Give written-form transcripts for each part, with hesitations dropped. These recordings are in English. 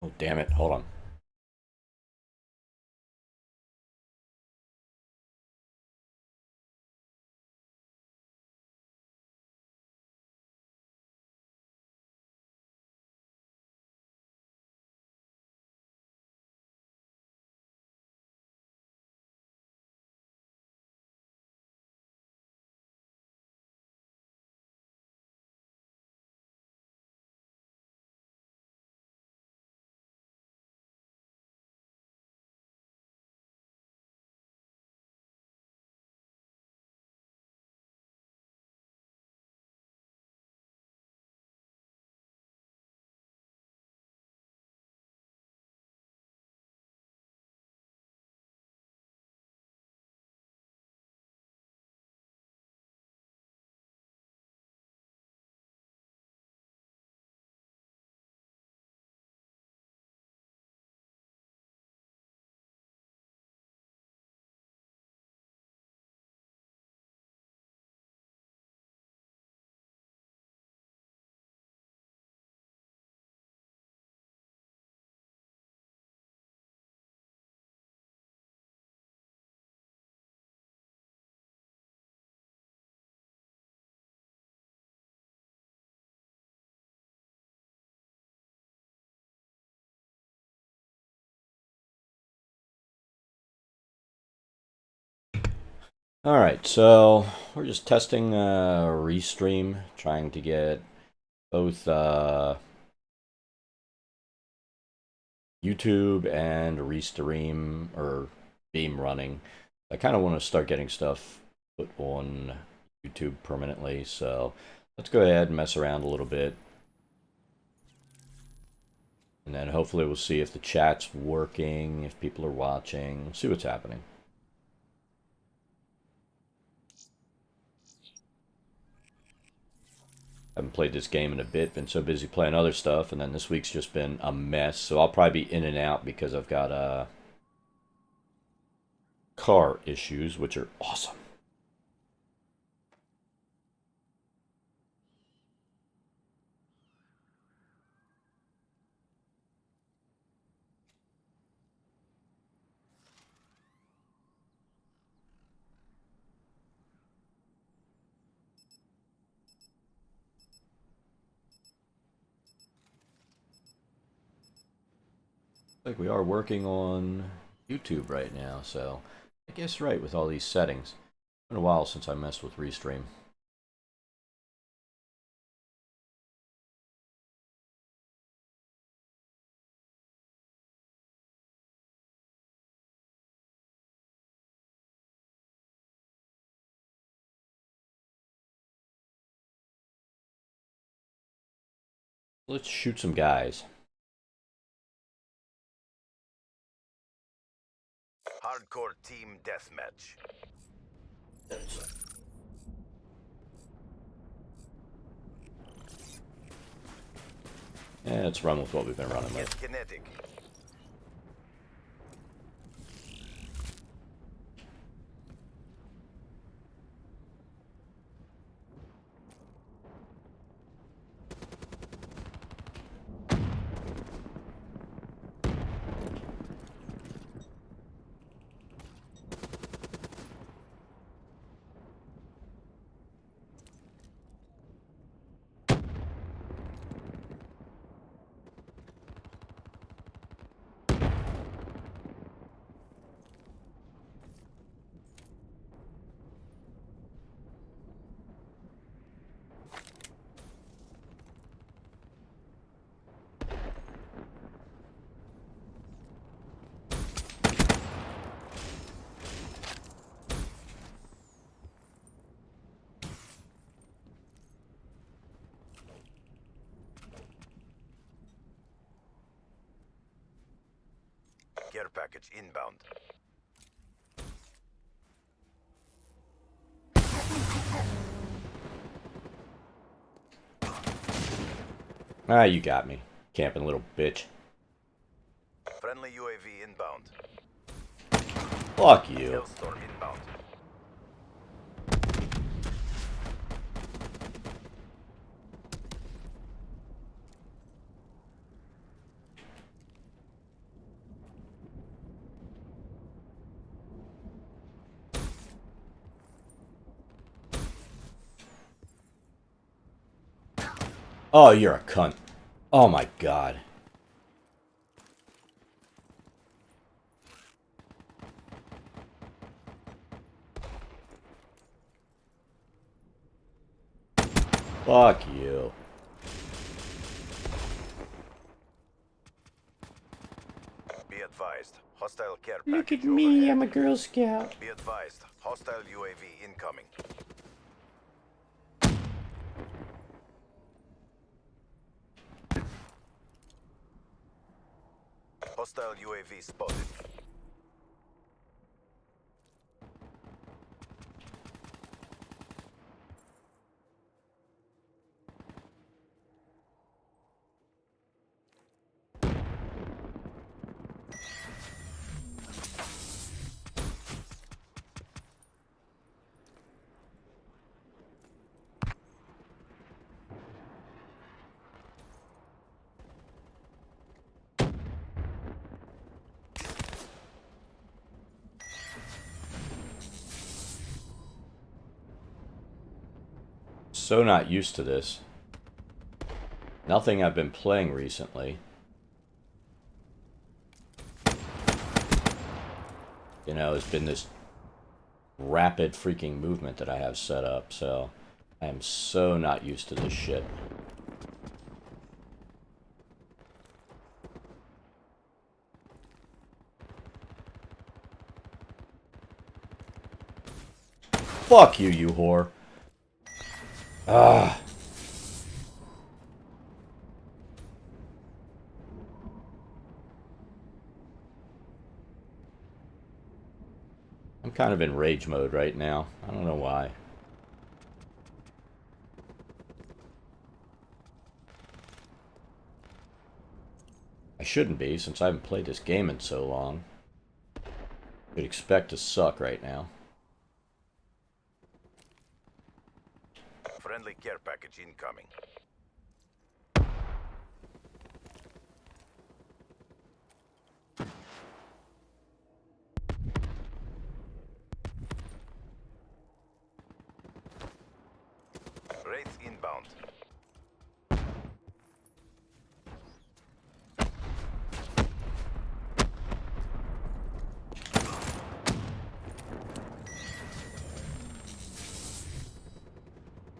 Oh, damn it. Hold on. All right, so we're just testing Restream, trying to get both YouTube and Restream or Beam running. I kind of want to start getting stuff put on YouTube permanently, so let's go ahead and mess around a little bit. And then hopefully we'll see if the chat's working, if people are watching, see what's happening. Haven't played this game in a bit, been so busy playing other stuff, and then this week's just been a mess, so I'll probably be in and out because I've got car issues, which are awesome. Like we are working on YouTube right now, so I guess right with all these settings. It's been a while since I messed with Restream. Let's shoot some guys. Hardcore team deathmatch. Yeah, let's run with what we've been running Get with. kinetic. Care package inbound. Ah, you got me. Camping little bitch. Friendly UAV inbound. Fuck you. Hellstorm inbound. Oh, you're a cunt. Oh my god. Fuck you. Be advised. Hostile care Look package at me, overhead. I'm a Girl Scout. Be advised. Hostile UAV incoming. Hostile UAV spotted. So not used to this. Nothing I've been playing recently. You know, has been this rapid freaking movement that I have set up, so I am so not used to this shit. Fuck you, you whore. Ah. I'm kind of in rage mode right now. I don't know why. I shouldn't be, since I haven't played this game in so long. You'd expect to suck right now. Friendly care package incoming. Wraith inbound.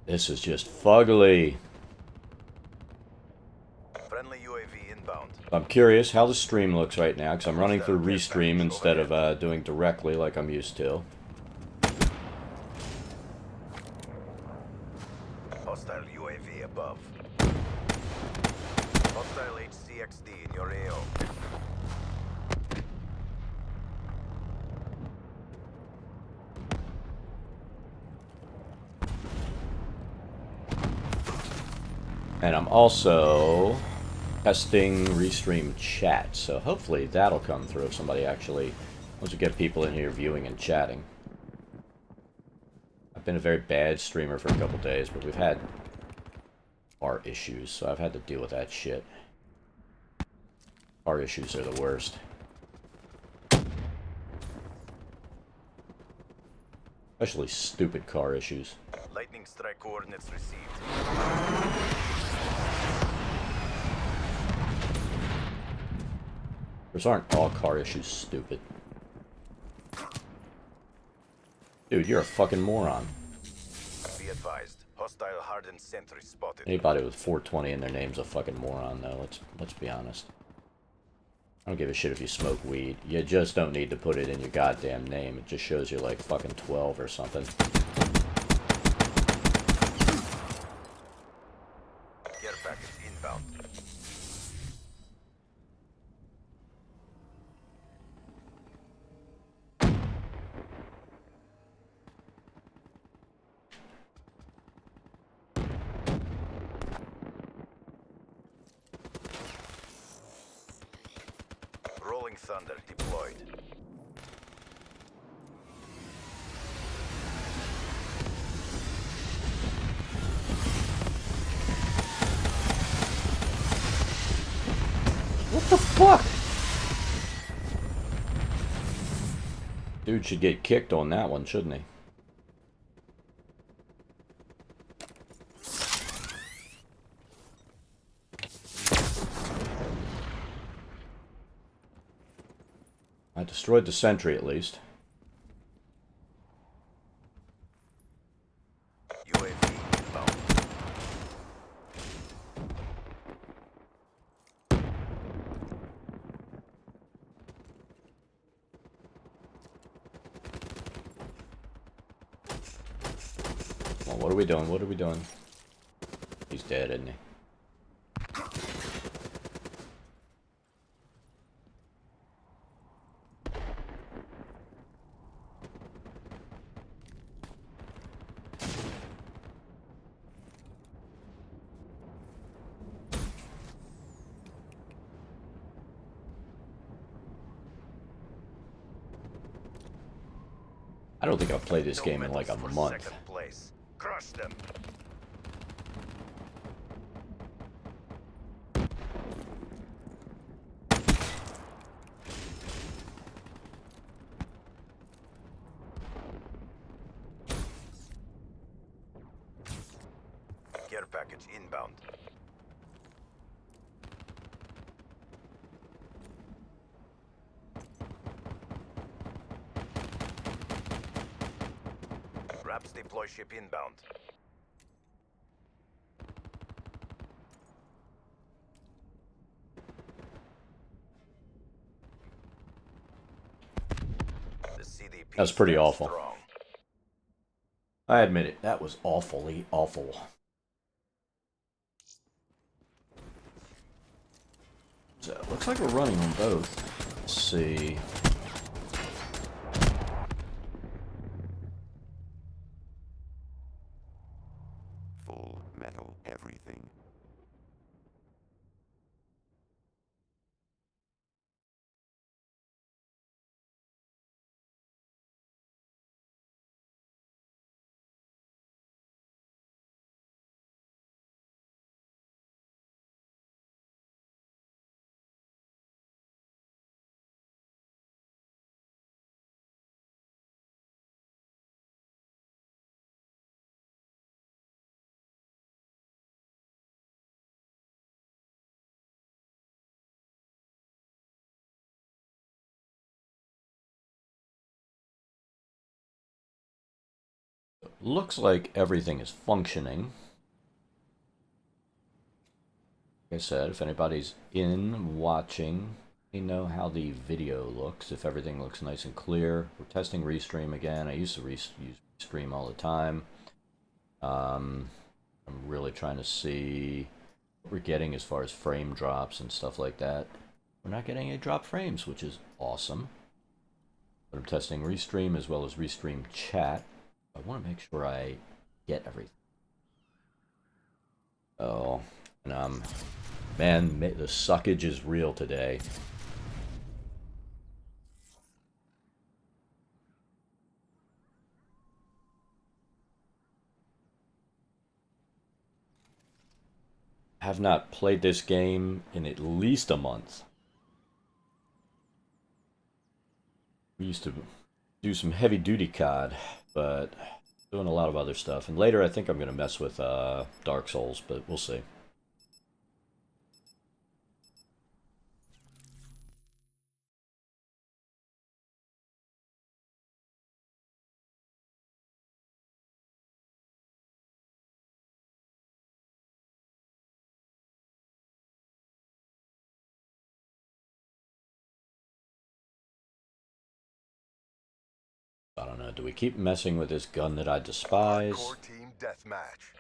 This is just fugly. Friendly UAV inbound. I'm curious how the stream looks right now, because I'm running through Restream instead of doing directly like I'm used to. Hostile UAV above. Hostile HCXD in your AO. And I'm also testing Restream chat, so hopefully that'll come through if somebody actually wants to get people in here viewing and chatting. I've been a very bad streamer for a couple days, but we've had car issues, so I've had to deal with that shit. Car issues are the worst. Especially stupid car issues. Lightning strike coordinates received. Those aren't all car issues stupid. Dude, you're a fucking moron. Be advised. Hostile hardened sentry spotted. Anybody with 420 in their name's a fucking moron, though. Let's be honest. I don't give a shit if you smoke weed. You just don't need to put it in your goddamn name. It just shows you're like fucking 12 or something. Care package inbound. Rolling Thunder deployed. What the fuck? Dude should get kicked on that one, shouldn't he? I destroyed the sentry at least. UAV inbound. Well, what are we doing? What are we doing? He's dead, isn't he? I don't think I've played this No game in like a medals for month. second place. Crush them. Care package inbound. Raps deploy ship inbound. The CDP That's pretty stands awful. strong. I admit it. That was awfully awful. So it looks like we're running on both. Let's see. Full metal everything. Looks like everything is functioning. Like I said, if anybody's in watching, they know how the video looks. If everything looks nice and clear. We're testing Restream again. I used to use Restream all the time. I'm really trying to see what we're getting as far as frame drops and stuff like that. We're not getting any drop frames, which is awesome. But I'm testing Restream as well as Restream chat. I want to make sure I get everything. Oh, and man, the suckage is real today. I have not played this game in at least a month. We used to do some heavy duty COD, but doing a lot of other stuff. And later I think I'm going to mess with Dark Souls, but we'll see. I don't know. Do we keep messing with this gun that I despise? Hardcore team deathmatch.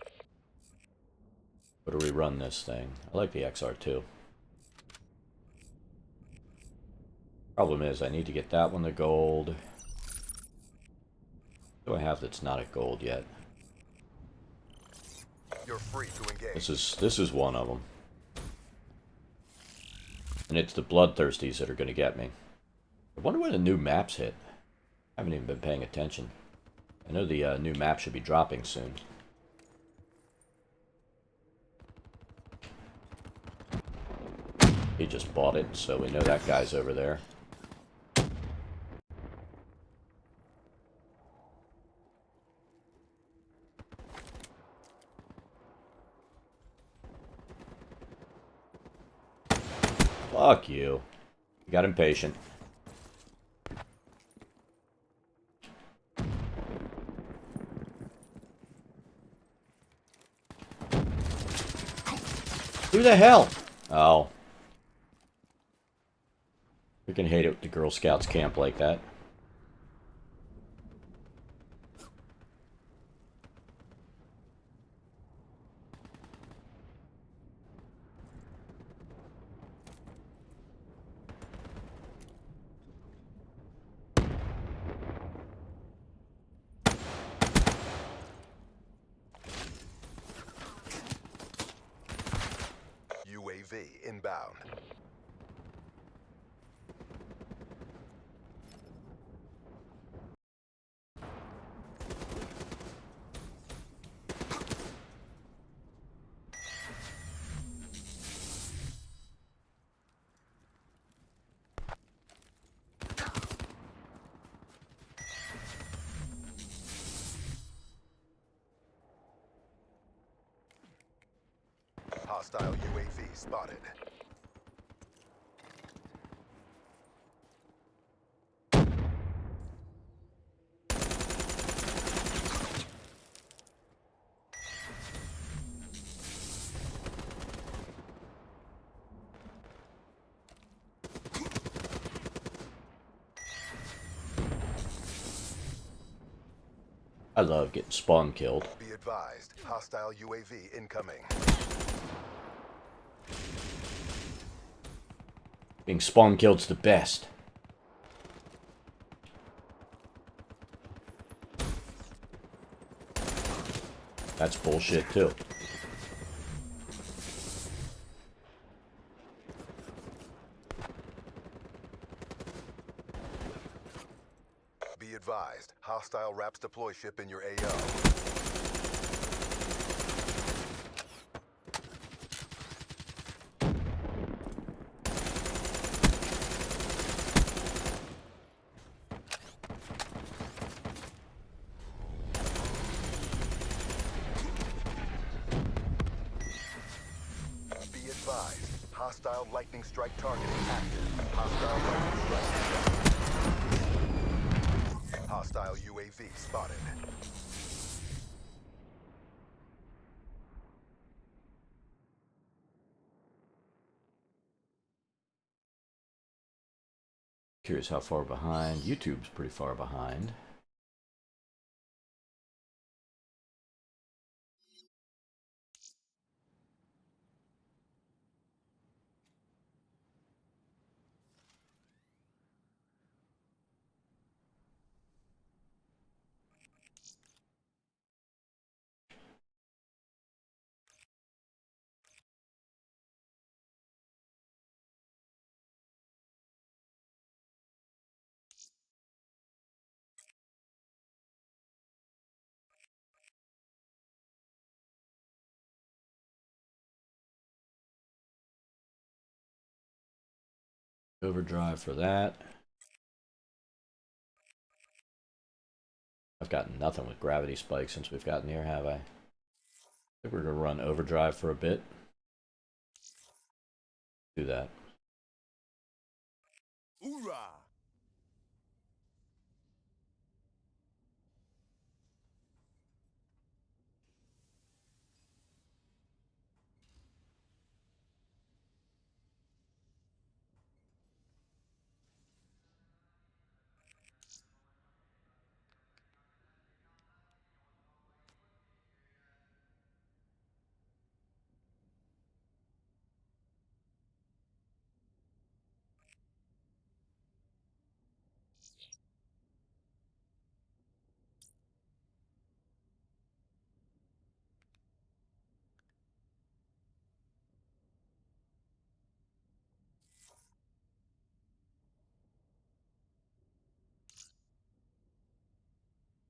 Or do we run this thing? I like the XR2. Problem is, I need to get that one to gold. What do I have that's not at gold yet? You're free to engage. This is one of them. And it's the Bloodthirsties that are going to get me. I wonder when the new maps hit. I haven't even been paying attention. I know the new map should be dropping soon. He just bought it, so we know that guy's over there. Fuck you. You got impatient. Who the hell? Oh. We can hate it with the Girl Scouts camp like that. UAV inbound. Hostile UAV spotted. I love getting spawn killed. Be advised, hostile UAV incoming. Being spawn killed's the best. That's bullshit too. Be advised, hostile RAPS deploy ship in your AO. Be advised, hostile lightning strike targeting active. Hostile lightning strike. Hostile UAV spotted. Curious how far behind. YouTube's pretty far behind. Overdrive for that. I've gotten nothing with gravity spikes since we've gotten here, have I? I think we're going to run overdrive for a bit. Do that. Hoorah!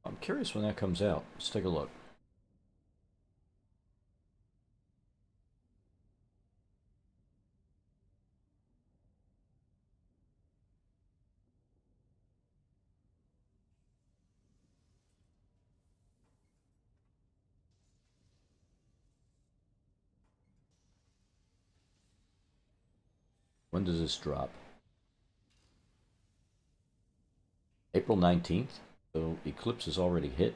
I'm curious when that comes out. Let's take a look. When does this drop? April 19th? So Eclipse is already hit.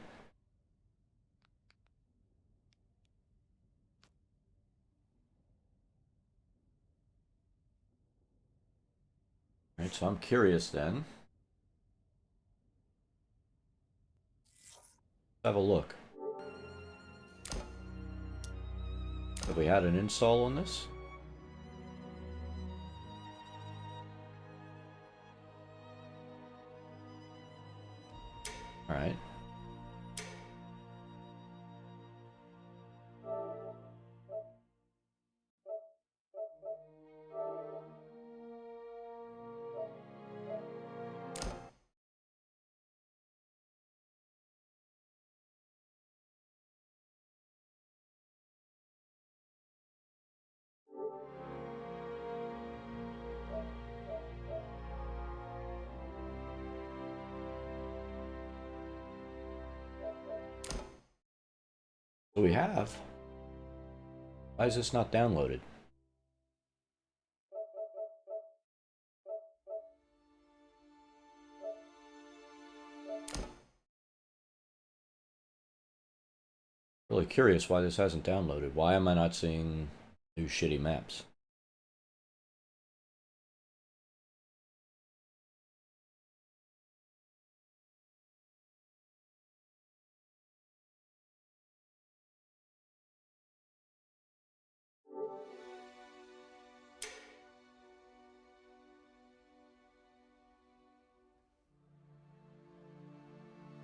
so I'm curious then. Let's have a look. Have we had an install on this? Alright. So we have. Why is this not downloaded? Really curious why this hasn't downloaded. Why am I not seeing new shitty maps?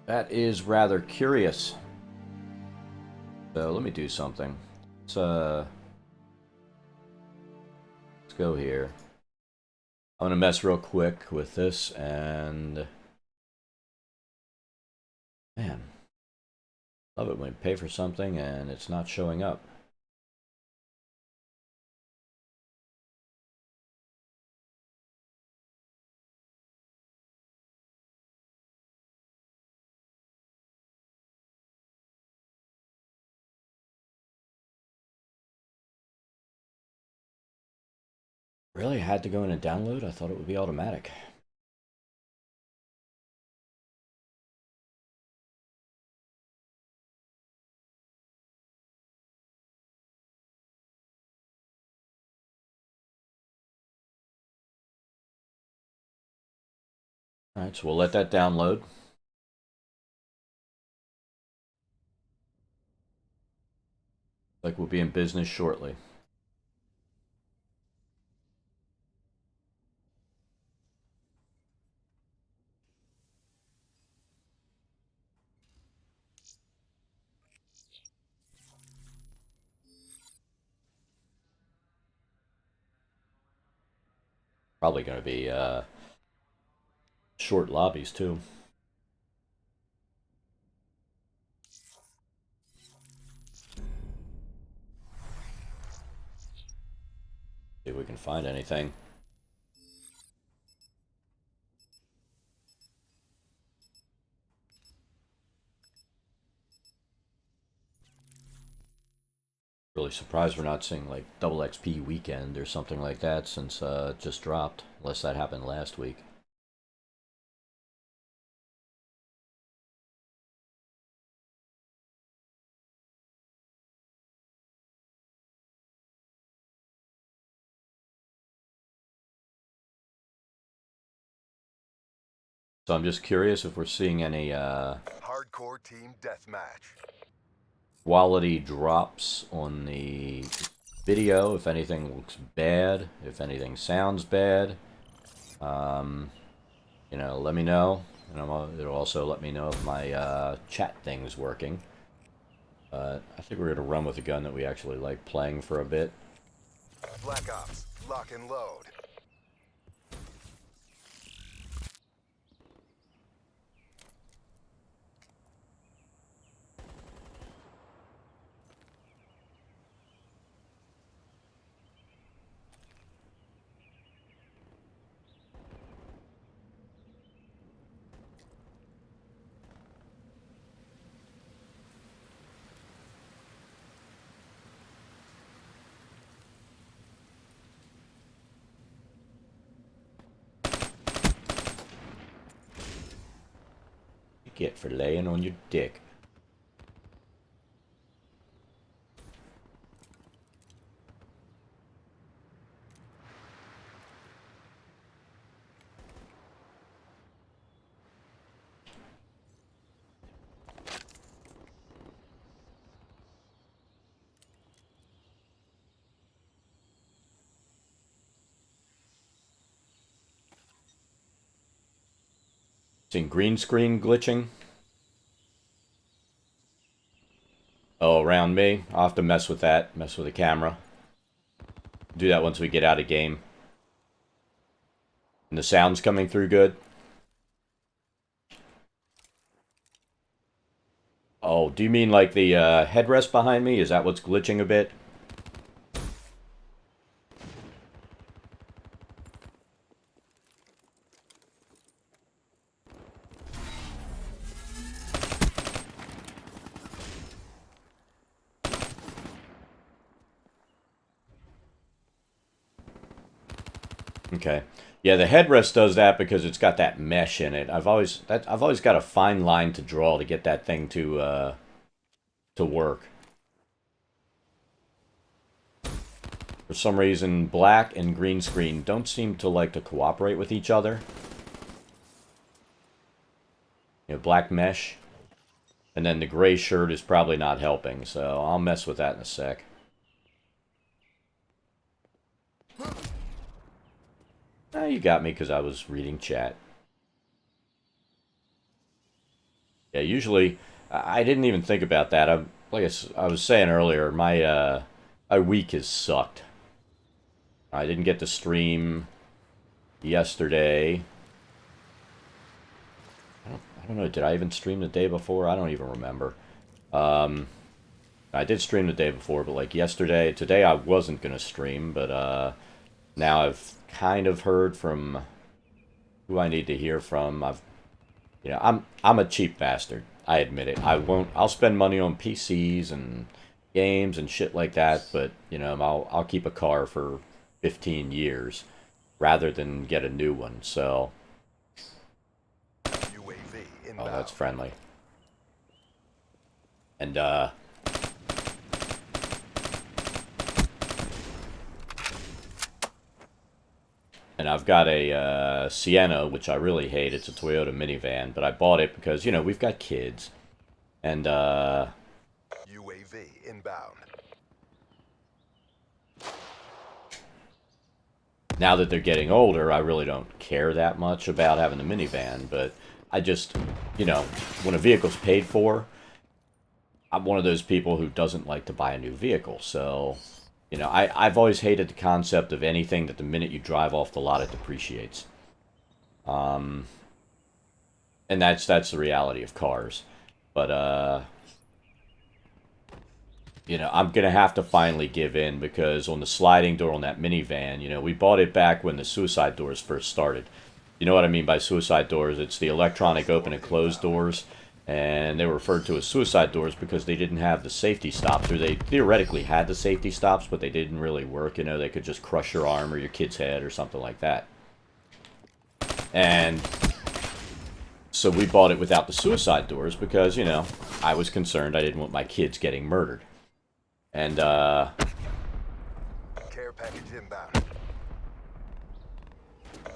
That is rather curious. So let me do something. Let's go here. I'm gonna mess real quick with this and man, love it when you pay for something and it's not showing up. Really? I had to go in and download? I thought it would be automatic. Alright, so we'll let that download. Like we'll be in business shortly. Probably going to be short lobbies too. See if we can find anything. Really surprised we're not seeing like double XP weekend or something like that since it just dropped, unless that happened last week. So I'm just curious if we're seeing any Hardcore team deathmatch. quality drops on the video, if anything looks bad, if anything sounds bad. You know, let me know. And it'll also let me know if my chat thing's working. I think we're going to run with a gun that we actually like playing for a bit. Black Ops, lock and load. You get for laying on your dick. Seen green screen glitching. Oh, around me. I'll have to mess with that. Mess with the camera. Do that once we get out of game. And the sound's coming through good. Oh, do you mean like the headrest behind me? Is that what's glitching a bit? Okay. Yeah, the headrest does that because it's got that mesh in it. I've always got a fine line to draw to get that thing to work. For some reason, black and green screen don't seem to like to cooperate with each other. You know, black mesh. And then the gray shirt is probably not helping, so I'll mess with that in a sec. You got me because I was reading chat. Yeah, usually, I didn't even think about that. Like I was saying earlier, my week has sucked. I didn't get to stream yesterday. I don't know, did I even stream the day before? I don't even remember. I did stream the day before, but like yesterday, today I wasn't going to stream, but now I've kind of heard from who I need to hear from. I'm a cheap bastard. I admit it. I'll spend money on PCs and games and shit like that, but you know, I'll keep a car for 15 years rather than get a new one. So UAV inbound. oh, that's friendly. And I've got a Sienna, which I really hate. It's a Toyota minivan, but I bought it because, you know, we've got kids. And, UAV inbound. now that they're getting older, I really don't care that much about having the minivan, but I just, you know, when a vehicle's paid for, I'm one of those people who doesn't like to buy a new vehicle, so... You know, I've always hated the concept of anything that the minute you drive off the lot, it depreciates. And that's the reality of cars. But, you know, I'm going to have to finally give in because on the sliding door on that minivan, you know, we bought it back when the suicide doors first started. You know what I mean by suicide doors? It's the electronic open and close doors. And they were referred to as suicide doors because they didn't have the safety stops, or they theoretically had the safety stops, but they didn't really work. You know, they could just crush your arm or your kid's head or something like that. And so we bought it without the suicide doors because, you know, I was concerned. I didn't want my kids getting murdered. And, Care package inbound.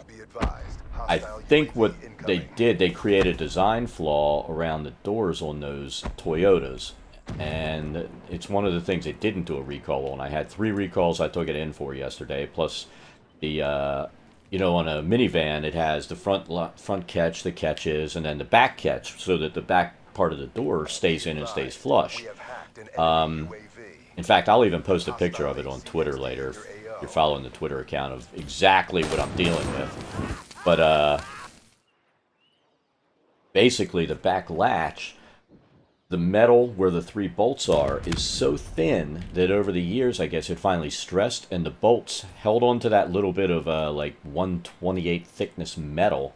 Be advised. I Hostile think UAV what they incoming. did, they created a design flaw around the doors on those Toyotas. And it's one of the things they didn't do a recall on. I had 3 recalls I took it in for yesterday, plus the, you know, on a minivan, it has the front catch, the catches, and then the back catch, so that the back part of the door stays in and stays flush. We have hacked an enemy UAV. In fact, I'll even post a picture of it on Twitter later if you're following the Twitter account of exactly what I'm dealing with. But, basically the back latch, the metal where the 3 bolts are, is so thin that over the years, I guess, it finally stressed, and the bolts held onto that little bit of, like, 1/28 thickness metal,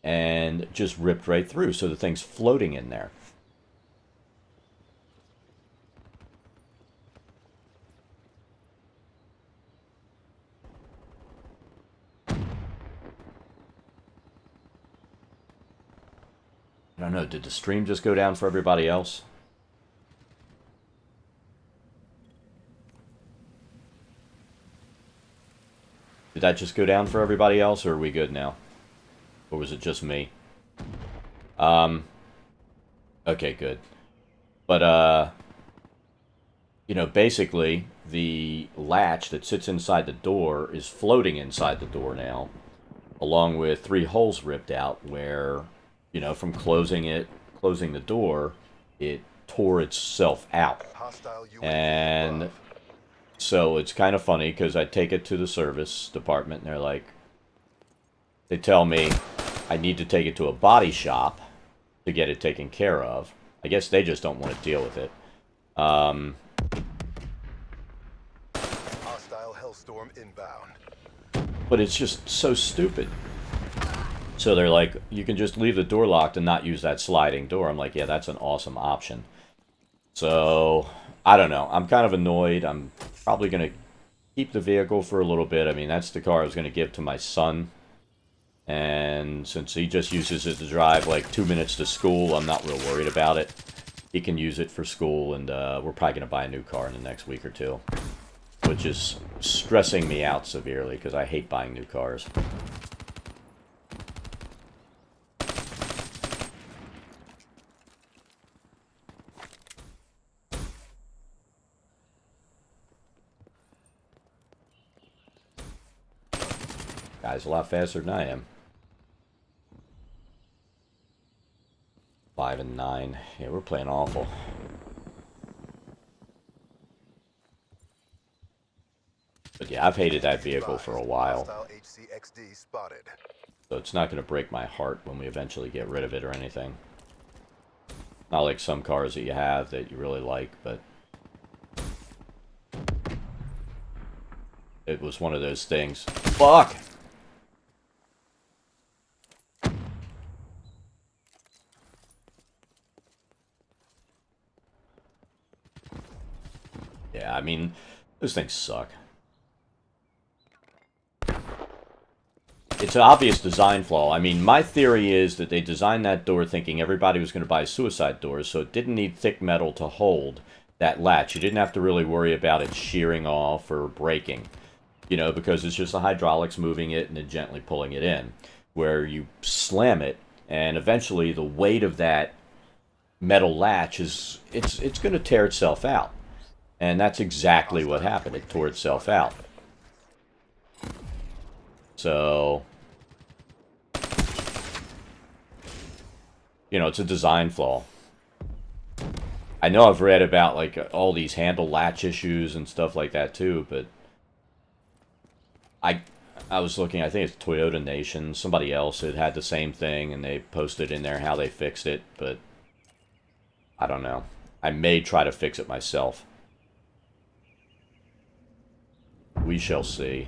and just ripped right through, so the thing's floating in there. I don't know, did the stream just go down for everybody else? Did that just go down for everybody else, or are we good now? Or was it just me? Okay, good. But, you know, basically, the latch that sits inside the door is floating inside the door now, along with 3 holes ripped out where you know, from closing the door, it tore itself out. Hostile UAV And above. so it's kind of funny because I take it to the service department and they're like, they tell me I need to take it to a body shop to get it taken care of. I guess they just don't want to deal with it. Hostile Hellstorm inbound. But it's just so stupid. So they're like, you can just leave the door locked and not use that sliding door. I'm like, yeah, that's an awesome option. So, I don't know. I'm kind of annoyed. I'm probably going to keep the vehicle for a little bit. I mean, that's the car I was going to give to my son. And since he just uses it to drive like 2 minutes to school, I'm not real worried about it. He can use it for school, and we're probably going to buy a new car in the next week or two. Which is stressing me out severely, because I hate buying new cars. Guy's a lot faster than I am. 5 and 9. Yeah, we're playing awful. But yeah, I've hated that vehicle for a while. Hostile HCXD spotted. So it's not going to break my heart when we eventually get rid of it or anything. Not like some cars that you have that you really like, but it was one of those things. Fuck! Yeah, I mean, those things suck. It's an obvious design flaw. I mean, my theory is that they designed that door thinking everybody was going to buy suicide doors, so it didn't need thick metal to hold that latch. You didn't have to really worry about it shearing off or breaking, you know, because it's just the hydraulics moving it and then gently pulling it in. Where you slam it, and eventually the weight of that metal latch is, it's going to tear itself out. And that's exactly what happened. It tore itself out. So, you know, it's a design flaw. I know I've read about, like, all these handle latch issues and stuff like that, too, but I was looking, I think it's Toyota Nation, somebody else had the same thing, and they posted in there how they fixed it, but I don't know. I may try to fix it myself. We shall see.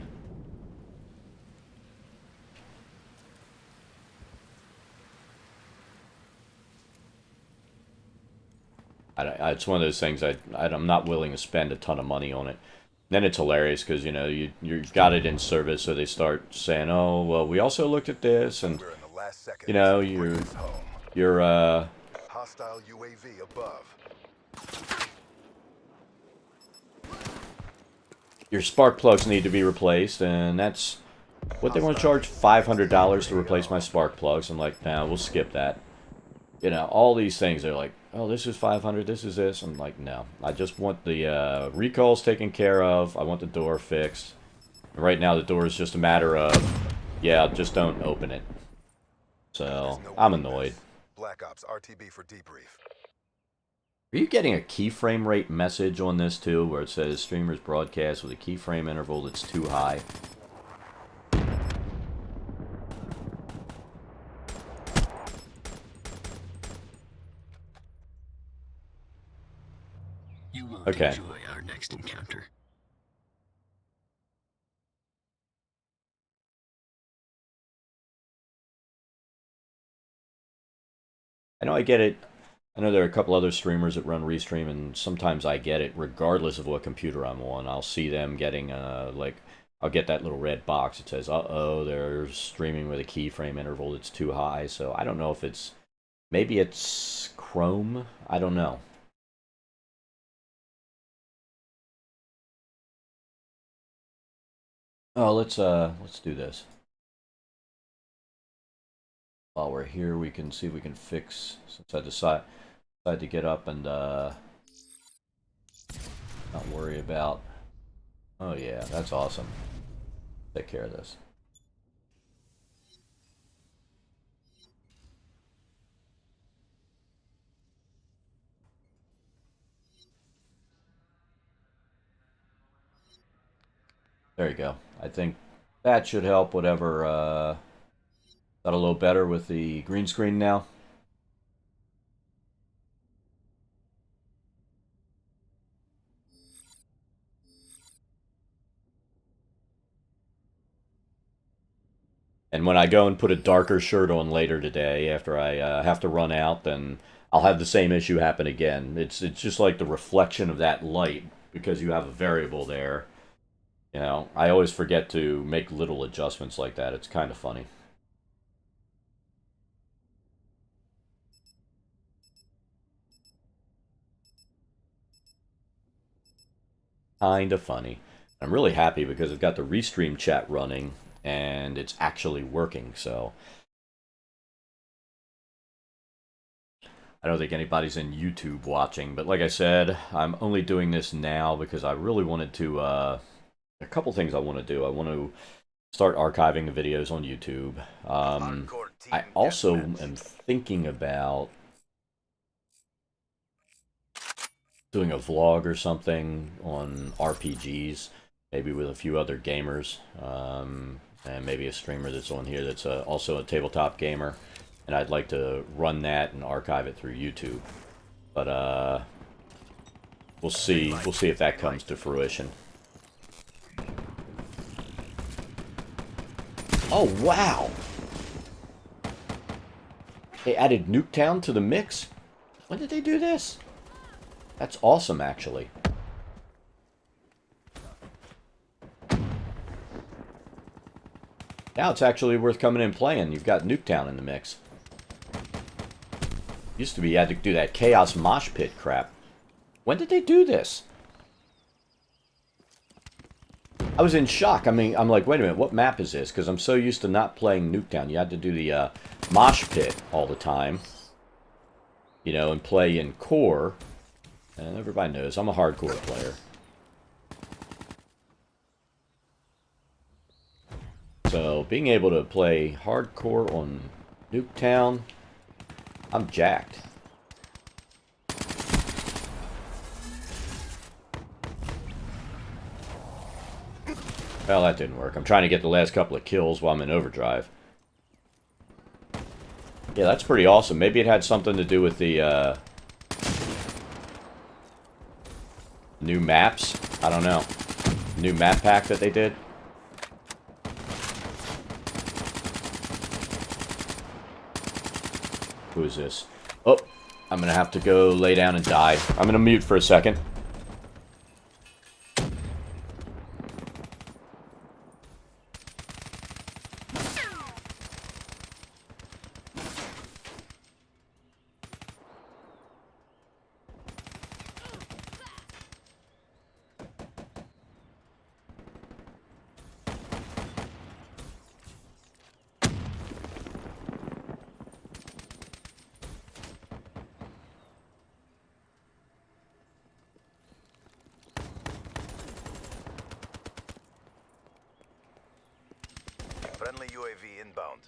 It's one of those things I'm not willing to spend a ton of money on it. Then it's hilarious because, you know, you've got it in service, so they start saying, oh, well, we also looked at this, and, We're in the last seconds. you know, Bring this home. your Hostile UAV above. your spark plugs need to be replaced, and that's what they want to charge $500 to replace my spark plugs. I'm like, nah, we'll skip that. You know, all these things, they're like, oh, this is 500, this is this. I'm like, no. I just want the recalls taken care of. I want the door fixed. And right now, the door is just a matter of, yeah, just don't open it. So, I'm annoyed. Black Ops RTB for debrief. Are you getting a keyframe rate message on this, too, where it says streamers broadcast with a keyframe interval that's too high? You won't Okay. enjoy our next encounter. I know I get it. I know there are a couple other streamers that run Restream, and sometimes I get it regardless of what computer I'm on. I'll see them getting, like, I'll get that little red box that says, uh-oh, they're streaming with a keyframe interval that's too high. So I don't know if it's, maybe it's Chrome. I don't know. Oh, let's do this. While we're here, we can see if we can fix, since I decide to get up and not worry about. Oh yeah, that's awesome. Take care of this. There you go. I think that should help whatever. Got a little better with the green screen now. And when I go and put a darker shirt on later today, after I have to run out, then I'll have the same issue happen again. It's just like the reflection of that light because you have a variable there. You know, I always forget to make little adjustments like that. It's kind of funny. Kind of funny. I'm really happy because I've got the Restream chat running and it's actually working, so I don't think anybody's in YouTube watching, but like I said, I'm only doing this now because I really wanted to, a couple things I want to do. I want to start archiving the videos on YouTube. I also am thinking about doing a vlog or something on RPGs, maybe with a few other gamers, and maybe a streamer that's on here that's also a tabletop gamer. And I'd like to run that and archive it through YouTube. But we'll see. We'll see if that comes to fruition. Oh wow! They added Nuketown to the mix? When did they do this? That's awesome, actually. Now it's actually worth coming in and playing. You've got Nuketown in the mix. Used to be you had to do that Chaos Mosh Pit crap. When did they do this? I was in shock. I mean, I'm like, wait a minute, what map is this? Because I'm so used to not playing Nuketown. You had to do the Mosh Pit all the time. You know, and play in core. And everybody knows I'm a hardcore player. So, being able to play hardcore on Nuketown, I'm jacked. Well, that didn't work. I'm trying to get the last couple of kills while I'm in overdrive. Yeah, that's pretty awesome. Maybe it had something to do with the new maps. I don't know. New map pack that they did. Who is this? Oh, I'm gonna have to go lay down and die. I'm gonna mute for a second. Friendly UAV inbound.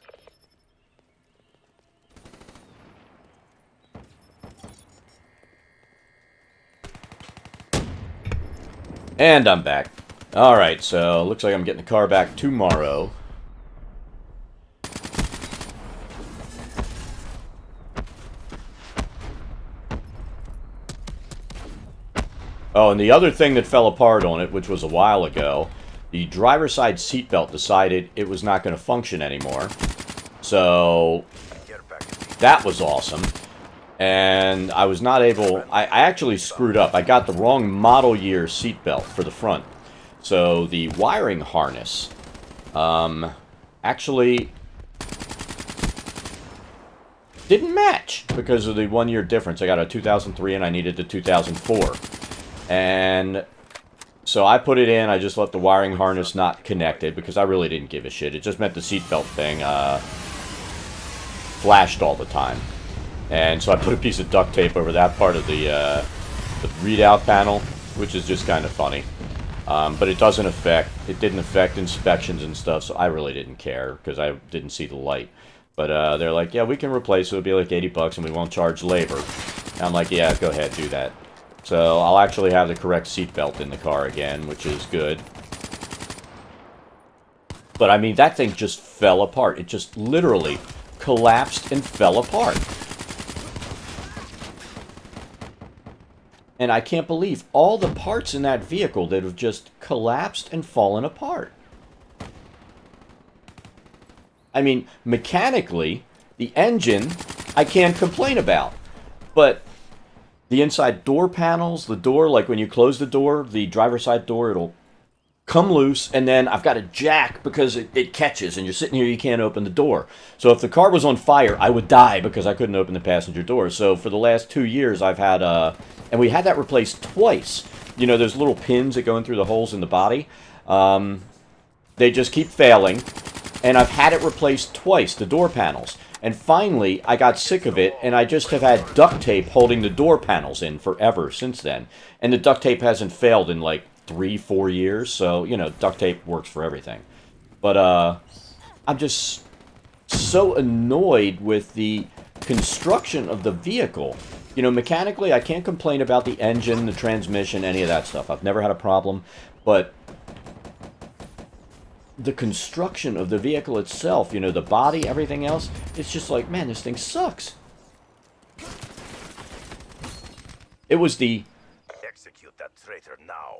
And I'm back. Alright, so looks like I'm getting the car back tomorrow. Oh, and the other thing that fell apart on it, which was a while ago, the driver's side seatbelt decided it was not going to function anymore. So, that was awesome. And I was not able... I actually screwed up. I got the wrong model year seatbelt for the front. So, the wiring harness actually didn't match because of the 1 year difference. I got a 2003 and I needed the 2004. And so I put it in. I just left the wiring harness not connected because I really didn't give a shit. It just meant the seatbelt thing flashed all the time. And so I put a piece of duct tape over that part of the readout panel, which is just kind of funny. But it didn't affect inspections and stuff, so I really didn't care because I didn't see the light. But they're like, yeah, we can replace it. It'll be like $80 and we won't charge labor. And I'm like, yeah, go ahead, do that. So I'll actually have the correct seatbelt in the car again, which is good. But I mean, that thing just fell apart. It just literally collapsed and fell apart. And I can't believe all the parts in that vehicle that have just collapsed and fallen apart. I mean, mechanically, the engine, I can't complain about. But the inside door panels, the door, like when you close the door, the driver's side door, it'll come loose, and then I've got a jack because it catches, and you're sitting here, you can't open the door. So if the car was on fire, I would die because I couldn't open the passenger door. So for the last 2 years, I've had and we had that replaced twice. You know, those little pins that go in through the holes in the body. They just keep failing, and I've had it replaced twice, the door panels. And finally, I got sick of it, and I just have had duct tape holding the door panels in forever since then. And the duct tape hasn't failed in like 3-4 years, so, you know, duct tape works for everything. But, I'm just so annoyed with the construction of the vehicle. You know, mechanically, I can't complain about the engine, the transmission, any of that stuff. I've never had a problem, but the construction of the vehicle itself, you know, the body, everything else, it's just like, man, this thing sucks. It was the... Execute that traitor now.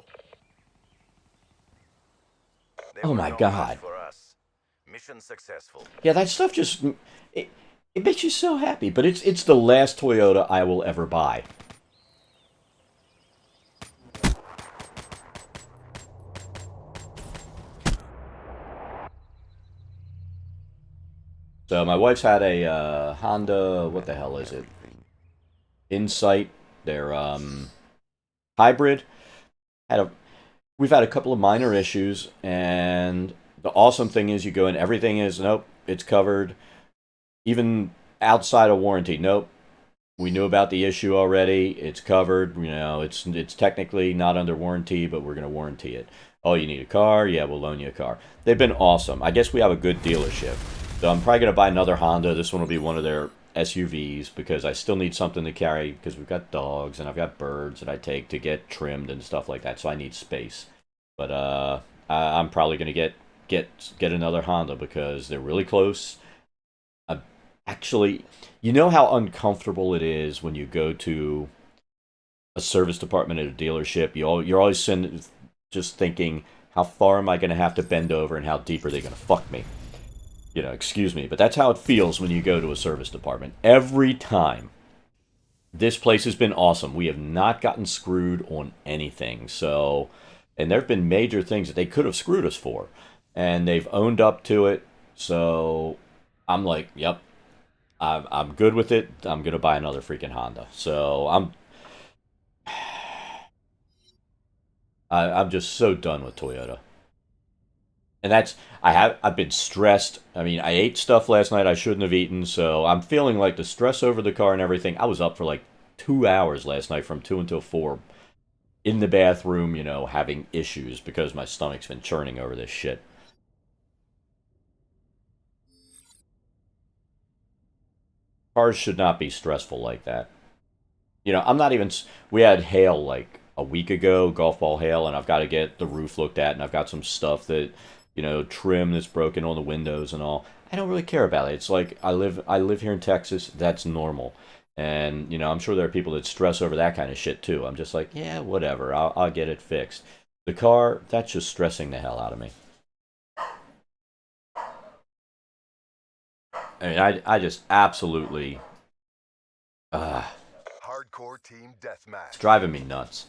Oh my God. For us. Mission successful. Yeah, that stuff just... It makes you so happy, but it's the last Toyota I will ever buy. So my wife's had a Honda, what the hell is it? Insight, their hybrid. We've had a couple of minor issues, and the awesome thing is you go in, everything is, nope, it's covered. Even outside of warranty, nope. We knew about the issue already. It's covered. You know, it's technically not under warranty, but we're going to warranty it. Oh, you need a car? Yeah, we'll loan you a car. They've been awesome. I guess we have a good dealership. So I'm probably going to buy another Honda. This one will be one of their SUVs because I still need something to carry because we've got dogs and I've got birds that I take to get trimmed and stuff like that. So I need space. But I'm probably going to get another Honda because they're really close. Actually, you know how uncomfortable it is when you go to a service department at a dealership? You're always just thinking, how far am I going to have to bend over and how deep are they going to fuck me? You know, excuse me, but that's how it feels when you go to a service department. Every time. This place has been awesome. We have not gotten screwed on anything. So, and there have been major things that they could have screwed us for. And they've owned up to it. So, I'm like, yep. I'm good with it. I'm going to buy another freaking Honda. So, I'm just so done with Toyota. And I've been stressed. I mean, I ate stuff last night I shouldn't have eaten, so I'm feeling like the stress over the car and everything. I was up for like 2 hours last night from 2 until 4 in the bathroom, you know, having issues because my stomach's been churning over this shit. Cars should not be stressful like that. You know, I'm not even... We had hail like a week ago, golf ball hail, and I've got to get the roof looked at, and I've got some stuff that... You know, trim that's broken on the windows and all. I don't really care about it. It's like I live here in Texas. That's normal. And, you know, I'm sure there are people that stress over that kind of shit too. I'm just like, yeah, whatever. I'll get it fixed. The car, that's just stressing the hell out of me. I mean, I just absolutely... Hardcore team deathmatch. It's driving me nuts.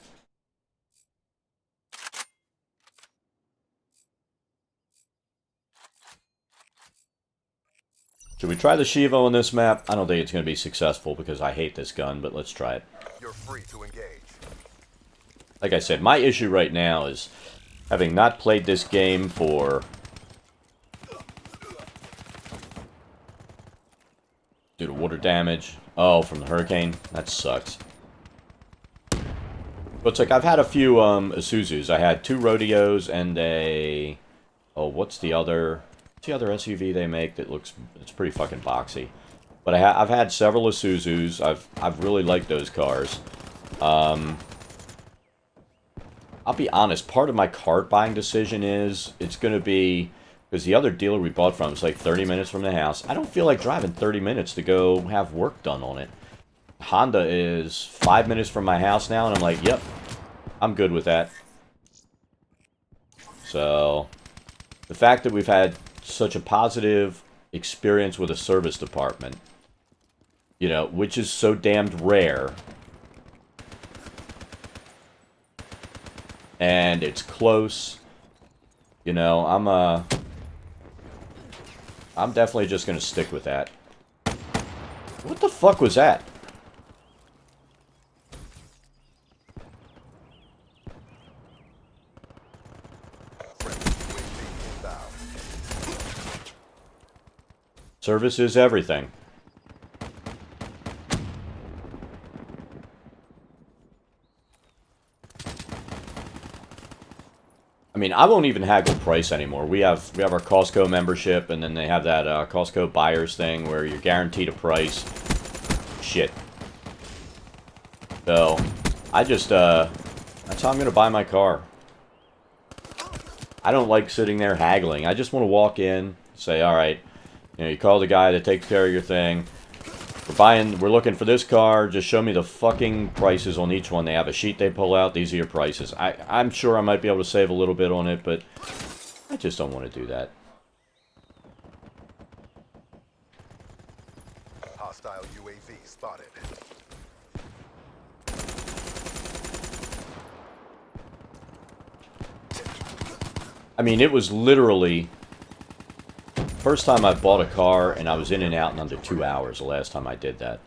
Should we try the Shivo on this map? I don't think it's going to be successful because I hate this gun, but let's try it. You're free to engage. Like I said, my issue right now is having not played this game for... Due to water damage. Oh, from the hurricane? That sucks. But it's like I've had a few Isuzus. I had 2 Rodeos and a... Oh, what's the other... The other SUV they make that it's pretty fucking boxy, but I've had several Isuzus. I've really liked those cars. I'll be honest, part of my car buying decision is it's going to be Because the other dealer we bought from is like 30 minutes from the house. I don't feel like driving 30 minutes to go have work done on it. Honda is 5 minutes from my house now, and I'm like, yep, I'm good with that. So, the fact that we've had such a positive experience with a service department, you know, which is so damned rare, and it's close, you know, I'm definitely just gonna stick with that. What the fuck was that? Service is everything. I mean, I won't even haggle price anymore. We have our Costco membership, and then they have that Costco buyers thing where you're guaranteed a price. Shit. So, I just, that's how I'm gonna buy my car. I don't like sitting there haggling. I just want to walk in, say, alright, you know, you call the guy that takes care of your thing. We're looking for this car, just show me the fucking prices on each one. They have a sheet they pull out, these are your prices. I'm sure I might be able to save a little bit on it, but I just don't want to do that. Hostile UAV spotted. I mean, it was literally first time I bought a car, and I was in and out in under 2 hours the last time I did that.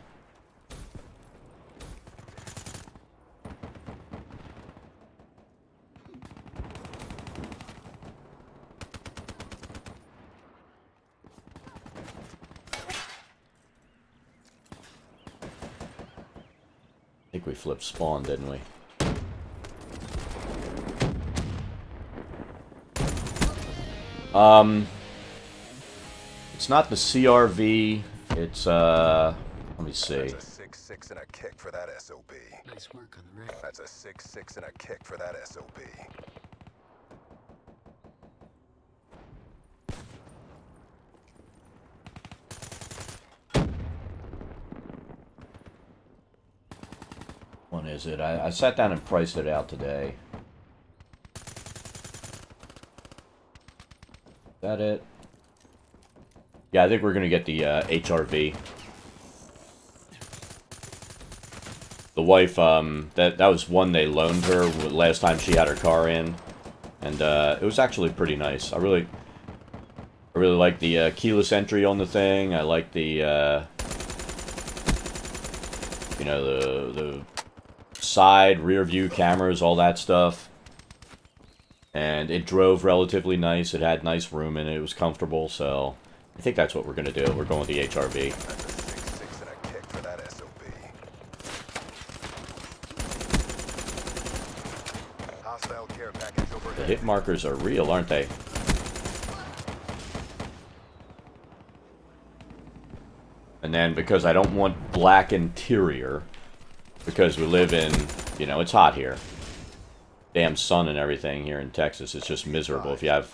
I think we flipped spawn, didn't we? It's not the CRV, it's, let me see. That's a 6-6 and a kick for that SOB. Nice work on the rig. That's a 6-6 and a kick for that SOB. What is it? I sat down and priced it out today. Is that it? Yeah, I think we're gonna get the HRV. The wife, that was one they loaned her last time she had her car in, and it was actually pretty nice. I really like the keyless entry on the thing. I like the you know, the side rear view cameras, all that stuff. And it drove relatively nice. It had nice room in it. It was comfortable, so I think that's what we're gonna do. We're going with the HRV. That's a 6-6 and a kick for that SOB. Hostile care package The overhead. hit markers are real, aren't they? And then because I don't want black interior, because we live in, you know, it's hot here. Damn sun and everything here in Texas. It's just miserable. If you have,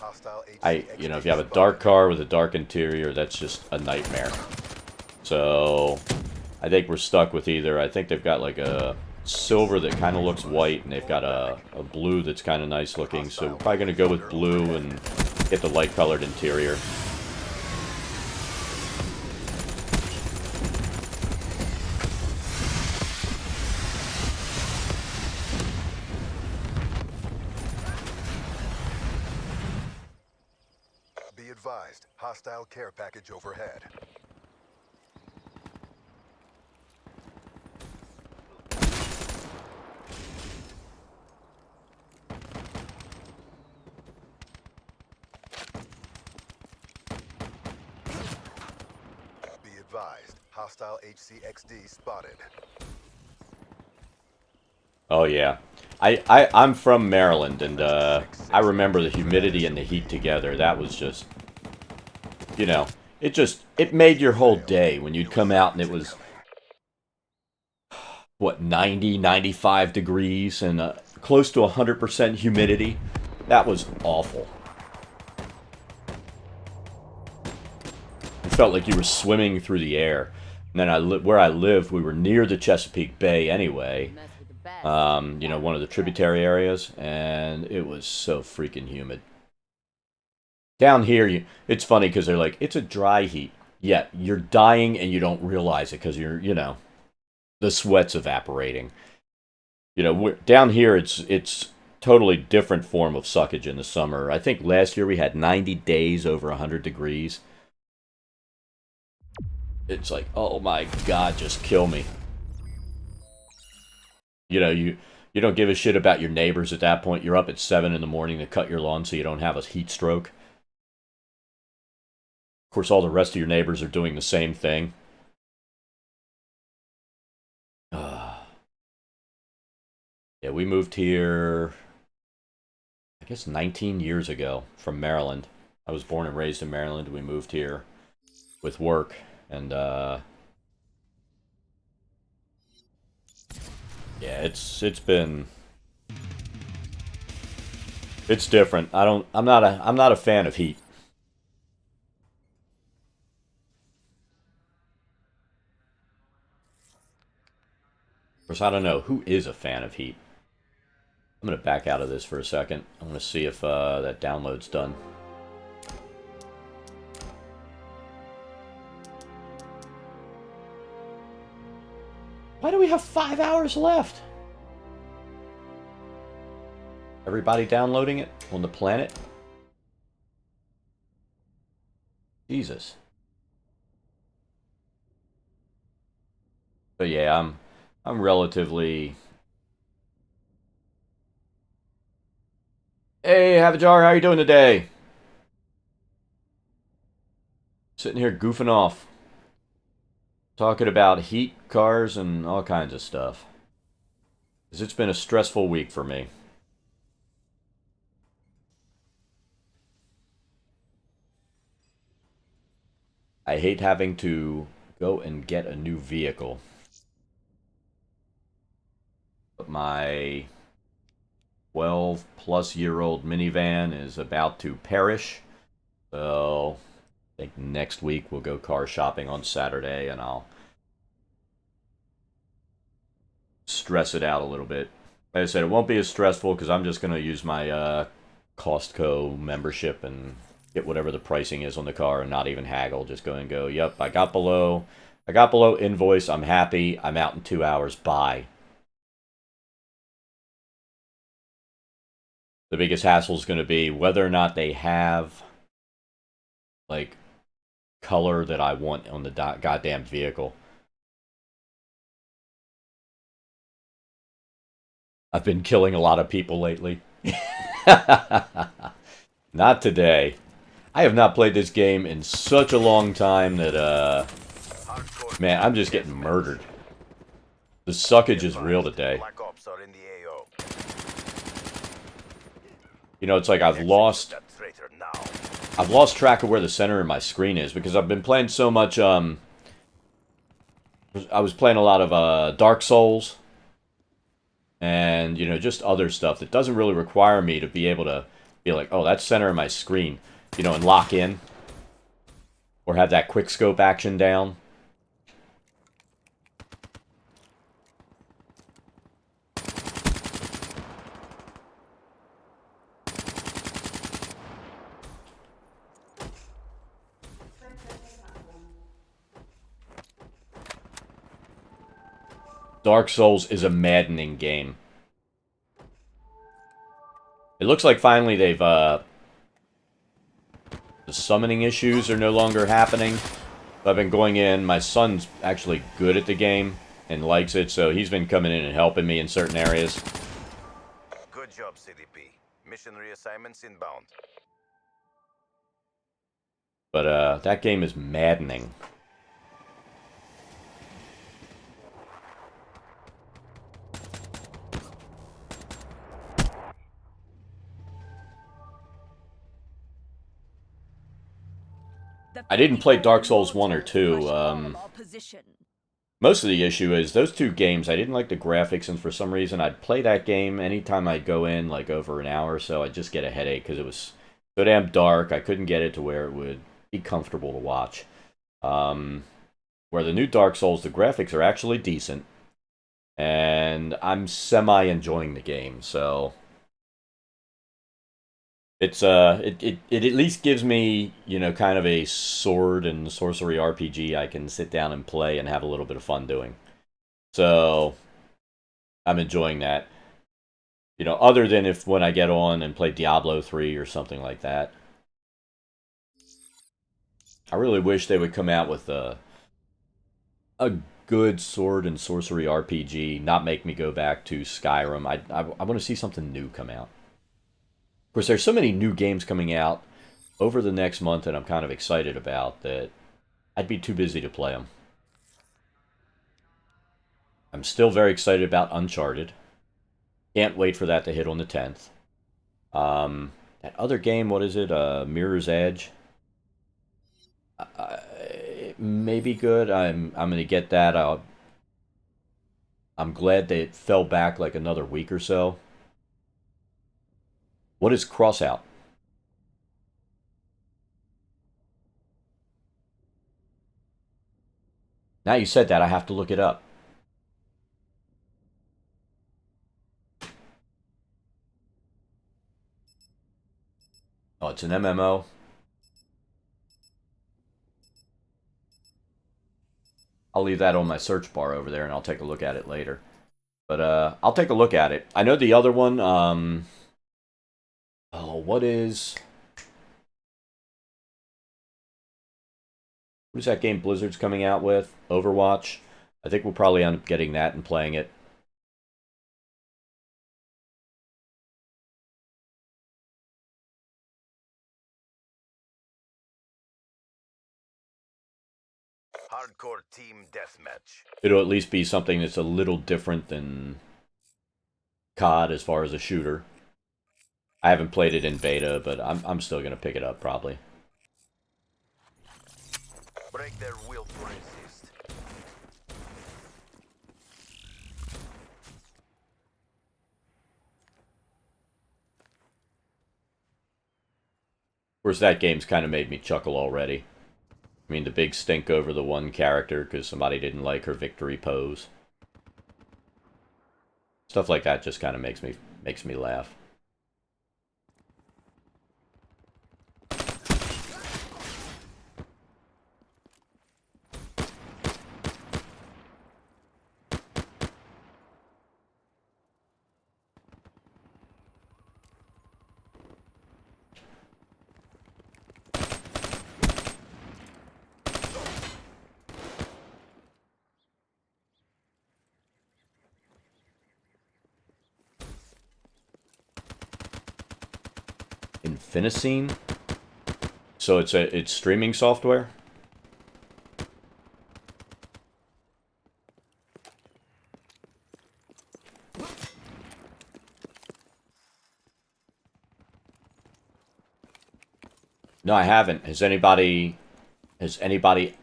you know, if you have a dark car with a dark interior, that's just a nightmare. So, I think we're stuck with either. I think they've got like a silver that kind of looks white, and they've got a blue that's kind of nice looking. So we're probably going to go with blue and get the light colored interior. Be advised, hostile care package overhead. Be advised, hostile HCXD spotted. Oh yeah, I'm from Maryland, and I remember the humidity and the heat together. That was just, you know, it made your whole day when you'd come out and it was, what, 90, 95 degrees and close to 100% humidity. That was awful. felt like you were swimming through the air. And then where I lived, we were near the Chesapeake Bay anyway. You know, one of the tributary areas, and it was so freaking humid. Down here, it's funny because they're like, it's a dry heat. Yeah, you're dying and you don't realize it because you're, you know, the sweat's evaporating. You know, down here, it's totally different form of suckage in the summer. I think last year we had 90 days over 100 degrees. It's like, oh my God, just kill me. You know, you don't give a shit about your neighbors at that point. You're up at 7 in the morning to cut your lawn so you don't have a heat stroke. Of course, all the rest of your neighbors are doing the same thing. Yeah, we moved here, I guess 19 years ago from Maryland. I was born and raised in Maryland. We moved here with work, and yeah, it's different. I'm not a fan of heat. Of course, I don't know who is a fan of heat. I'm going to back out of this for a second. I'm going to see if that download's done. Why do we have 5 hours left? Everybody downloading it on the planet? Jesus. But yeah, I'm relatively... Hey, Havajar, how you doing today? Sitting here goofing off. Talking about heat, cars, and all kinds of stuff. Because it's been a stressful week for me. I hate having to go and get a new vehicle. But my 12-plus-year-old minivan is about to perish. So I think next week we'll go car shopping on Saturday, and I'll stress it out a little bit. Like I said, it won't be as stressful because I'm just going to use my Costco membership and get whatever the pricing is on the car and not even haggle. Just go and go, yep, I got below invoice. I'm happy. I'm out in 2 hours. Bye. The biggest hassle is going to be whether or not they have, like, color that I want on the goddamn vehicle. I've been killing a lot of people lately. Not today. I have not played this game in such a long time that, man, I'm just getting murdered. The suckage is real today. Black Ops are in the AO. You know, it's like I've lost That traitor now. track of where the center of my screen is because I've been playing so much, I was playing a lot of, Dark Souls and, you know, just other stuff that doesn't really require me to be able to be like, oh, that's center of my screen, you know, and lock in or have that quick scope action down. Dark Souls is a maddening game. It looks like finally they've, the summoning issues are no longer happening. I've been going in, my son's actually good at the game and likes it, so he's been coming in and helping me in certain areas. Good job, CDP. Mission reassignments inbound. But, that game is maddening. I didn't play Dark Souls 1 or 2. Most of the issue is those two games, I didn't like the graphics, and for some reason I'd play that game anytime I'd go in, like, over an hour or so, I'd just get a headache because it was so damn dark. I couldn't get it to where it would be comfortable to watch. Where the new Dark Souls, the graphics are actually decent, and I'm semi enjoying the game. So it's it at least gives me, you know, kind of a sword and sorcery RPG I can sit down and play and have a little bit of fun doing. So I'm enjoying that. You know, other than if when I get on and play Diablo 3 or something like that. I really wish they would come out with a good sword and sorcery RPG, not make me go back to Skyrim. I want to see something new come out. Of course, there's so many new games coming out over the next month that I'm kind of excited about that I'd be too busy to play them. I'm still very excited about Uncharted. Can't wait for that to hit on the 10th. That other game, what is it? Mirror's Edge. It may be good. I'm gonna get that. I'm glad that it fell back like another week or so. What is Crossout? Now you said that, I have to look it up. Oh, it's an MMO. I'll leave that on my search bar over there, and I'll take a look at it later. But I'll take a look at it. I know the other one. Oh, what is that game Blizzard's coming out with? Overwatch. I think we'll probably end up getting that and playing it. Hardcore team deathmatch. It'll at least be something that's a little different than COD as far as a shooter. I haven't played it in beta, but I'm still gonna pick it up probably. Break their will to resist. Of course, that game's kind of made me chuckle already. I mean, the big stink over the one character because somebody didn't like her victory pose. Stuff like that just kind of makes me laugh. Infinicine? So it's streaming software? No, I haven't. Has anybody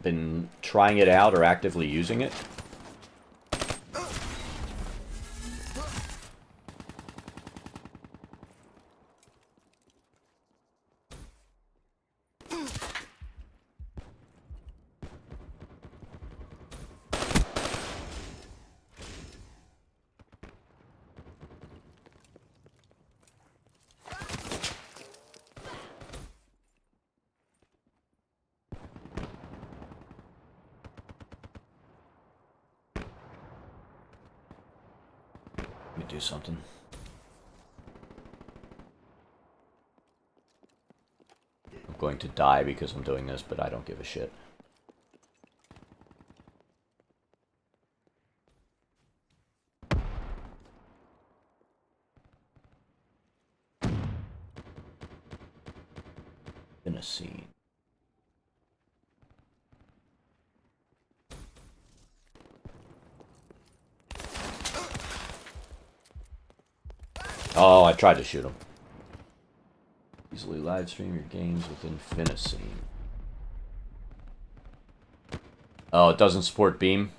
been trying it out or actively using it? Let me do something. I'm going to die because I'm doing this, but I don't give a shit. Infinicine. Oh, I tried to shoot him. Easily live stream your games with Infinicine. Oh, it doesn't support Beam?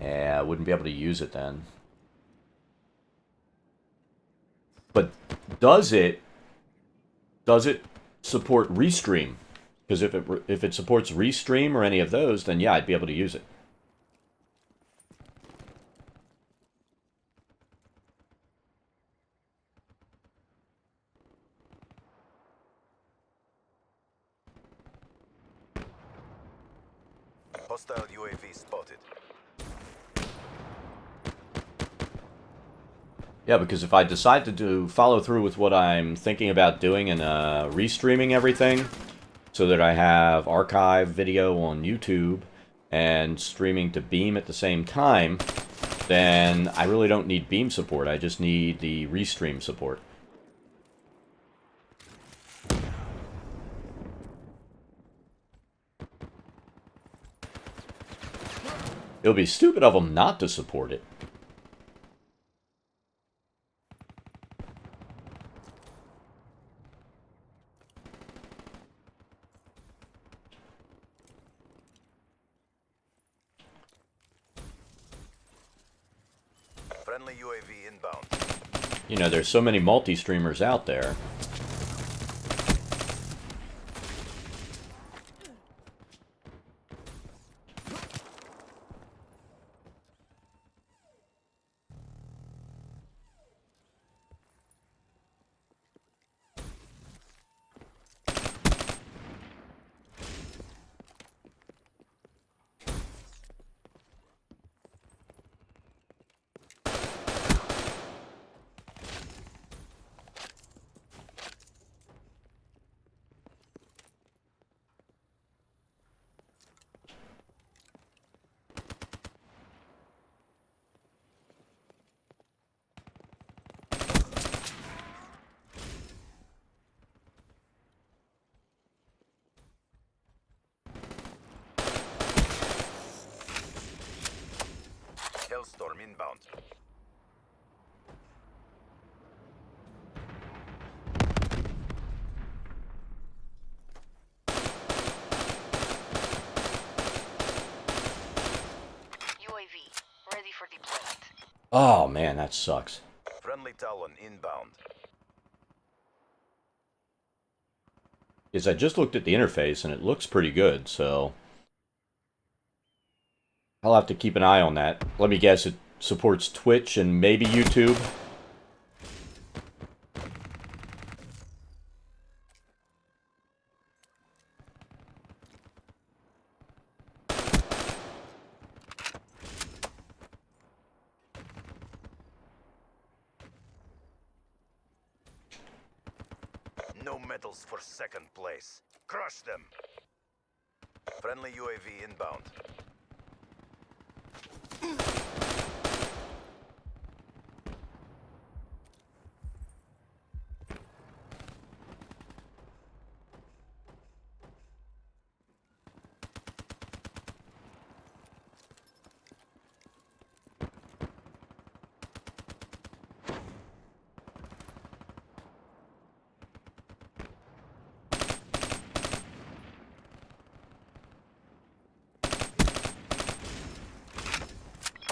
Yeah, I wouldn't be able to use it then. But does it support Restream? Because if it supports Restream or any of those, then yeah, I'd be able to use it. Hostile UAV spotted. Yeah, because if I decide to follow through with what I'm thinking about doing and restreaming everything, so that I have archive video on YouTube and streaming to Beam at the same time, then I really don't need Beam support. I just need the Restream support. It would be stupid of them not to support it. Friendly UAV inbound. You know, there's so many multi-streamers out there. Hellstorm inbound. UAV, ready for deployment. Oh man, that sucks. Friendly Talon inbound. Is I just looked at the interface and it looks pretty good, so I'll have to keep an eye on that. Let me guess, it supports Twitch and maybe YouTube. No medals for second place. Crush them. Friendly UAV inbound.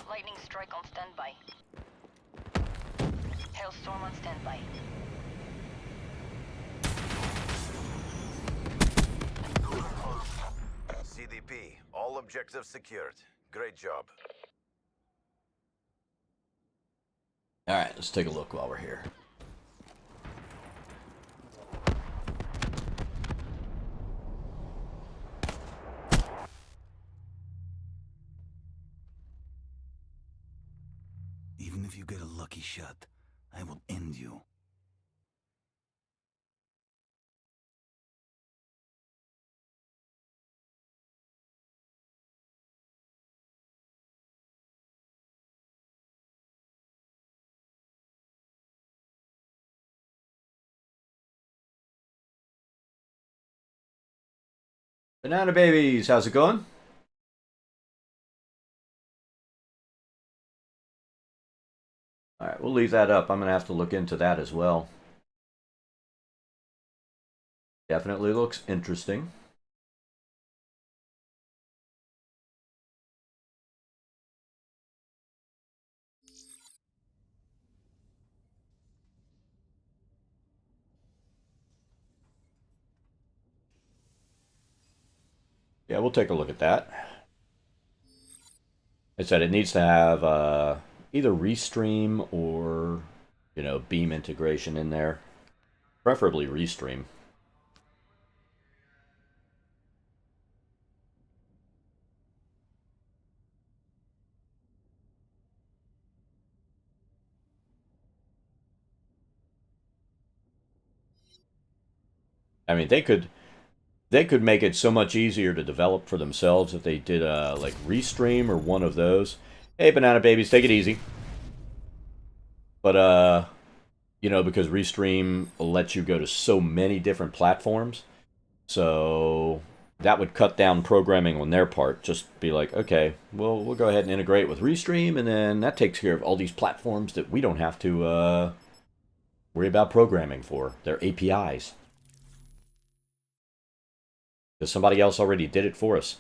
Lightning strike on standby. Hailstorm on standby. CDP, all objectives secured. Great job. Alright, let's take a look while we're here. Even if you get a lucky shot, I will end you. Banana babies, how's it going? Alright, we'll leave that up. I'm going to have to look into that as well. Definitely looks interesting. Yeah, we'll take a look at that. I said it needs to have either Restream or, you know, Beam integration in there. Preferably Restream. I mean, they could make it so much easier to develop for themselves if they did like Restream or one of those. Hey, banana babies, take it easy. But you know, because Restream lets you go to so many different platforms, so that would cut down programming on their part. Just be like, okay, well, we'll go ahead and integrate with Restream, and then that takes care of all these platforms that we don't have to worry about programming for. Their APIs. Because somebody else already did it for us.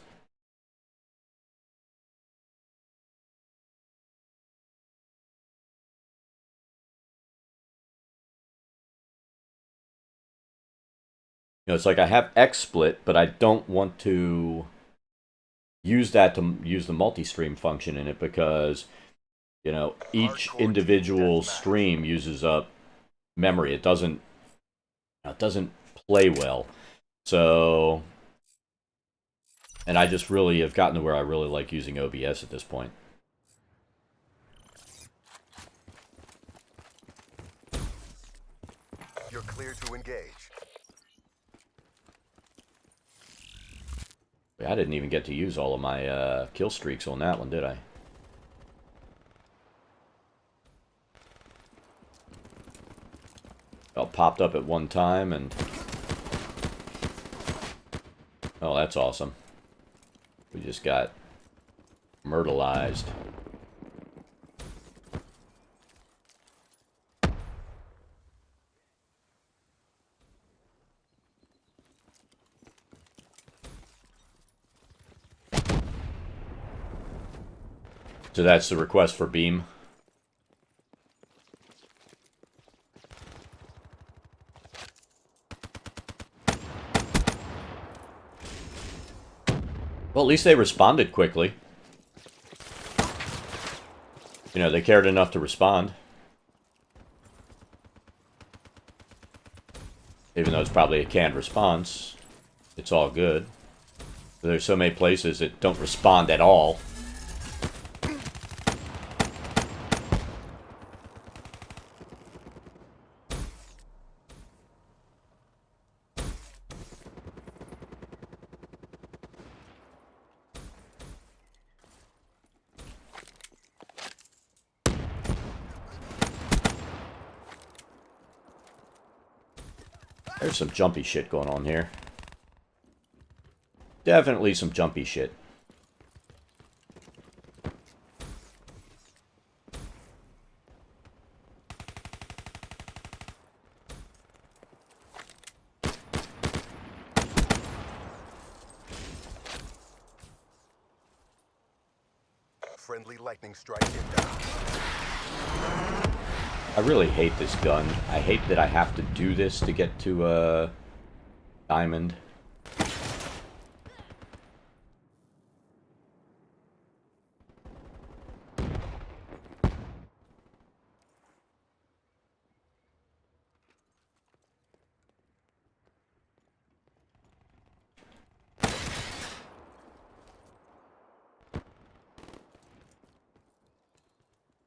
You know, it's like I have XSplit, but I don't want to use that to use the multi-stream function in it because, you know, each individual stream uses up memory. It doesn't play well. So, and I just really have gotten to where I really like using OBS at this point. You're clear to engage. I didn't even get to use all of my kill streaks on that one, did I? Well, popped up at one time and... Oh, that's awesome. We just got myrtleized. So that's the request for Beam. Well, at least they responded quickly. You know, they cared enough to respond. Even though it's probably a canned response, it's all good. But there's so many places that don't respond at all. There's some jumpy shit going on here. Definitely some jumpy shit. Friendly lightning strike inbound. I really hate this gun. I hate that I have to do this to get to, Diamond.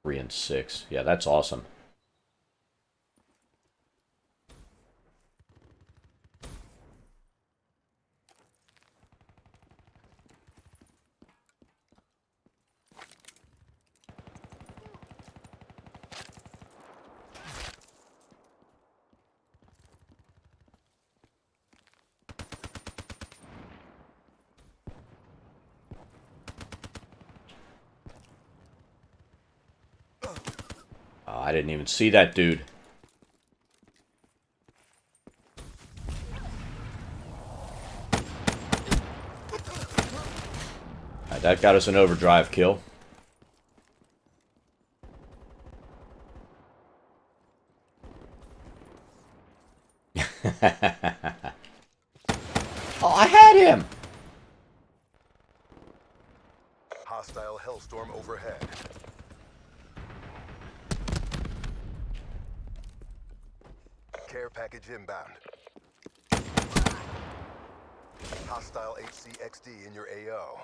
Three and 6. Yeah, that's awesome. Oh, I didn't even see that dude. Alright, that got us an overdrive kill. Oh, I had him! Hellstorm overhead. Care package inbound. Hostile HCXD in your AO.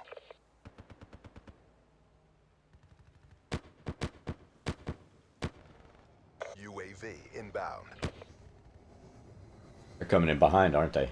UAV inbound. They're coming in behind, aren't they?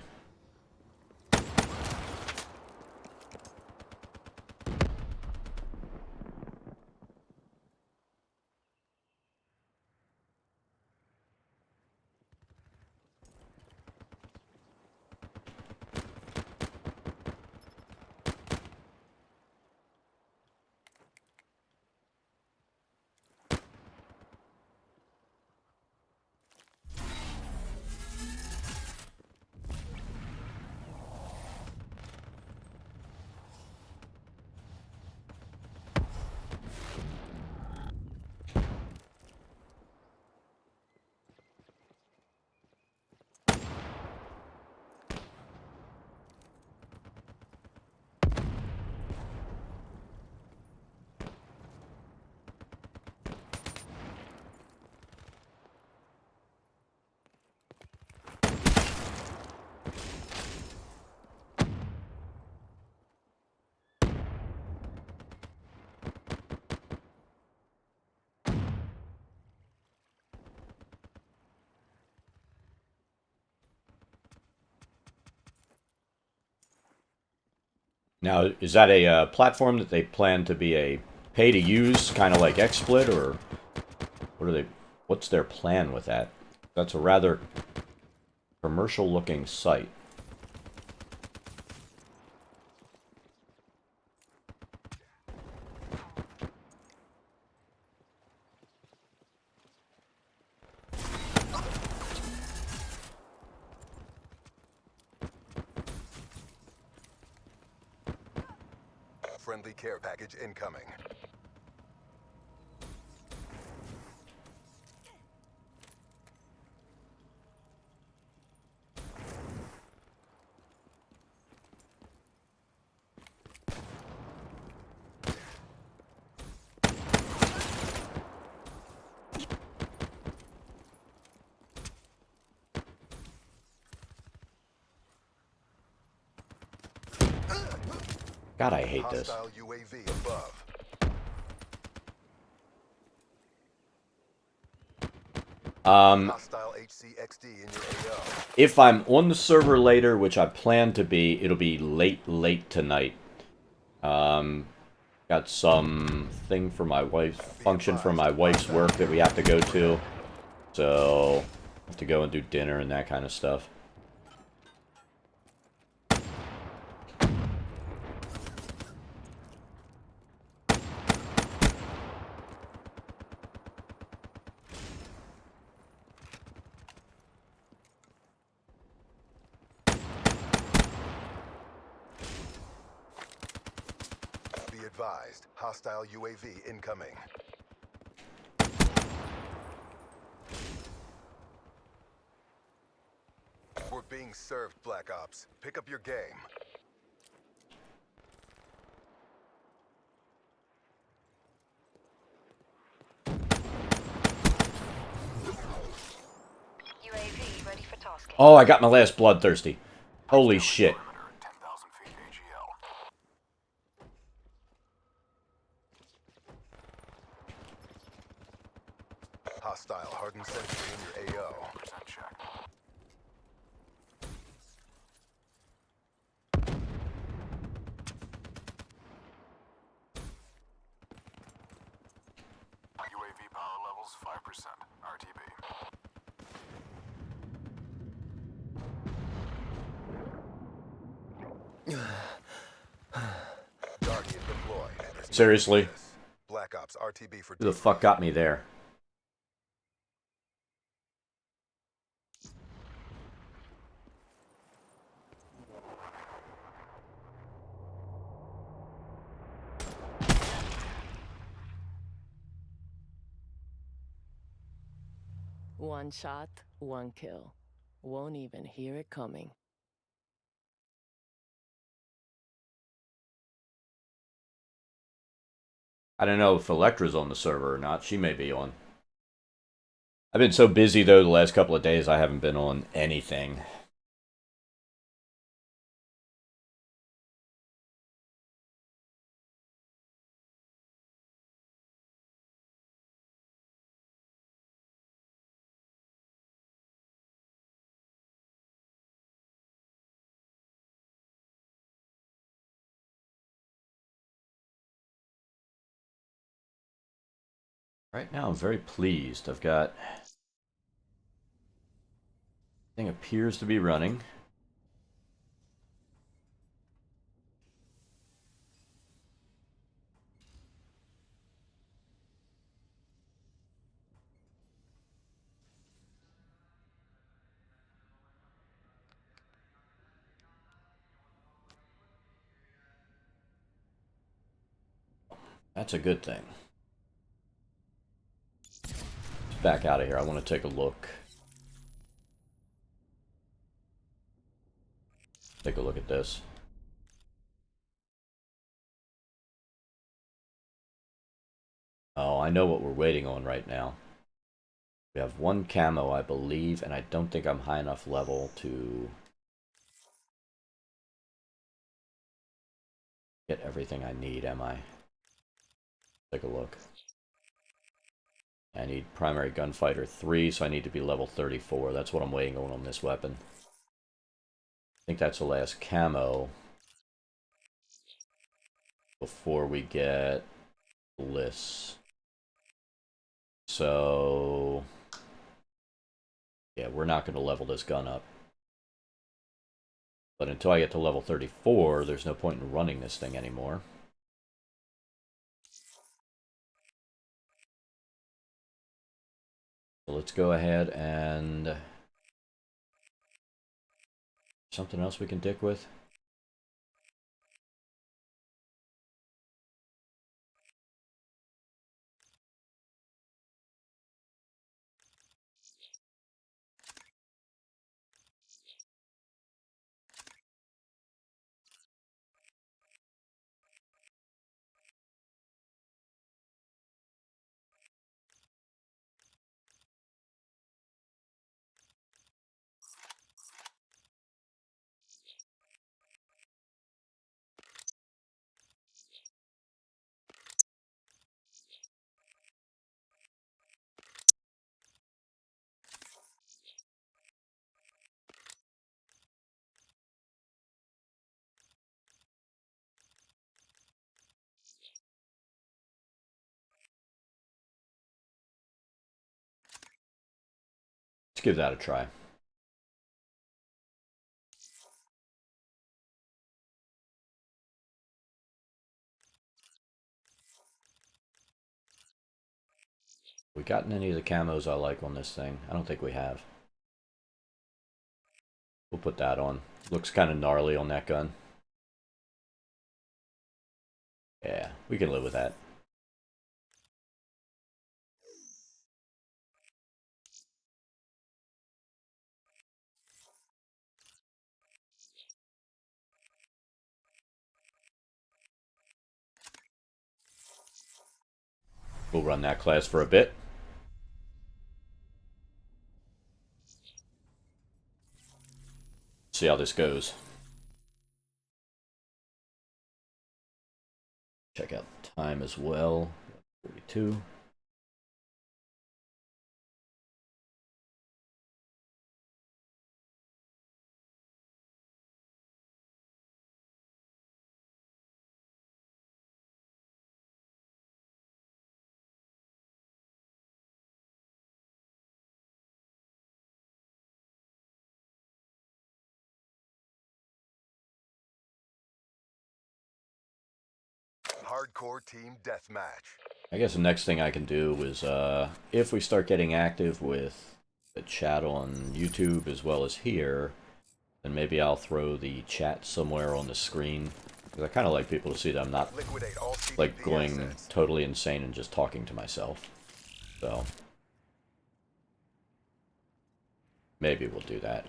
Now, is that a platform that they plan to be a pay-to-use, kind of like XSplit, or what are they? What's their plan with that? That's a rather commercial-looking site. Friendly care package incoming. God, I hate this. Hostile UAV above. Hostile HCXD in your AO. If I'm on the server later, which I plan to be, it'll be late tonight. Got some thing for my wife, function for my wife's work that we have to go to. So, have to go and do dinner and that kind of stuff. Be advised, hostile UAV incoming. We're being served, Black Ops. Pick up your game. UAV ready for tasking. Oh, I got my last bloodthirsty. Holy shit. 10,000 feet AGL. Hostile hardened sentry in your AO. Percent check. UAV power levels 5%. RTB. Guardian deployed. There's no Seriously? weakness. Black Ops RTB for Who the debrief. fuck got me there? One shot, one kill. Won't even hear it coming. I don't know if Electra's on the server or not. She may be on. I've been so busy, though, the last couple of days, I haven't been on anything. Right now, I'm very pleased. I've got... Thing appears to be running. That's a good thing. Let's back out of here. I want to take a look. Take a look at this. Oh, I know what we're waiting on right now. We have one camo, I believe, and I don't think I'm high enough level to get everything I need, am I? Take a look. I need primary gunfighter 3, so I need to be level 34. That's what I'm waiting on this weapon. I think that's the last camo before we get Bliss. So yeah, we're not going to level this gun up. But until I get to level 34, there's no point in running this thing anymore. So let's go ahead and... Something else we can dick with? Let's give that a try. We gotten any of the camos I like on this thing? I don't think we have. We'll put that on. Looks kind of gnarly on that gun. Yeah, we can live with that. We'll run that class for a bit. See how this goes. Check out the time as well. 42. Hardcore team deathmatch. I guess the next thing I can do is, if we start getting active with the chat on YouTube as well as here, then maybe I'll throw the chat somewhere on the screen. Because I kind of like people to see that I'm not, Liquidate all like, CDP going assets. totally insane and just talking to myself. So, maybe we'll do that.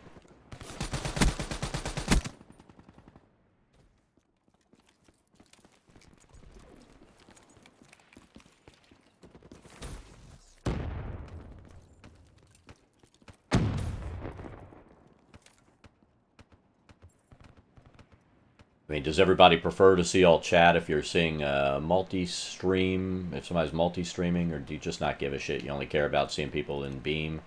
I mean, does everybody prefer to see all chat if you're seeing multi-stream, if somebody's multi-streaming, or do you just not give a shit? You only care about seeing people in Beam?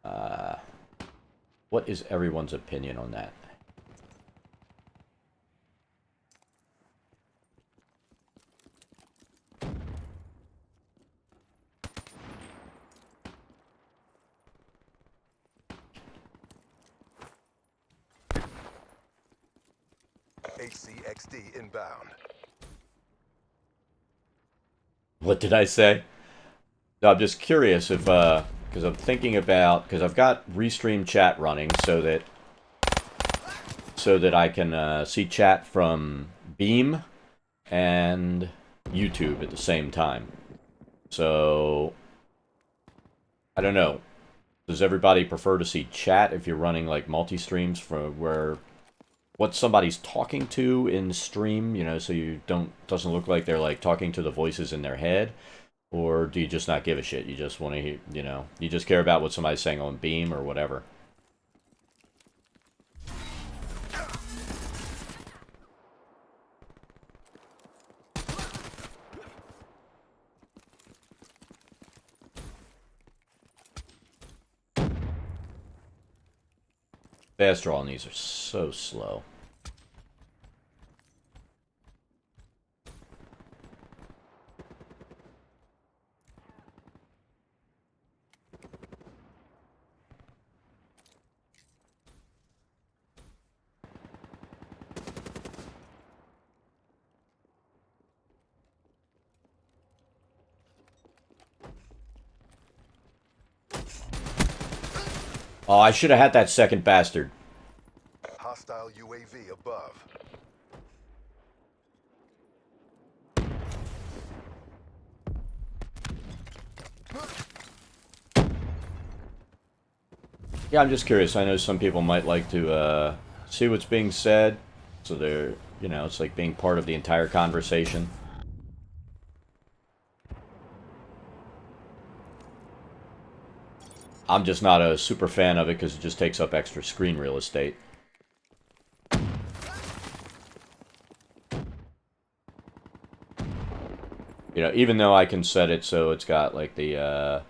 What is everyone's opinion on that? HCXD inbound. What did I say? No, I'm just curious if, because I'm thinking about, because I've got Restream chat running so that I can see chat from Beam and YouTube at the same time. So, I don't know. Does everybody prefer to see chat if you're running like multi-streams for where what somebody's talking to in stream, you know, so you doesn't look like they're like talking to the voices in their head? Or do you just not give a shit? You just want to hear, you know, you just care about what somebody's saying on Beam or whatever. Fast draw on these are so slow. Oh, I should have had that second bastard. Hostile UAV above. Yeah, I'm just curious. I know some people might like to see what's being said, so they're, you know, it's like being part of the entire conversation. I'm just not a super fan of it because it just takes up extra screen real estate. You know, even though I can set it so it's got like the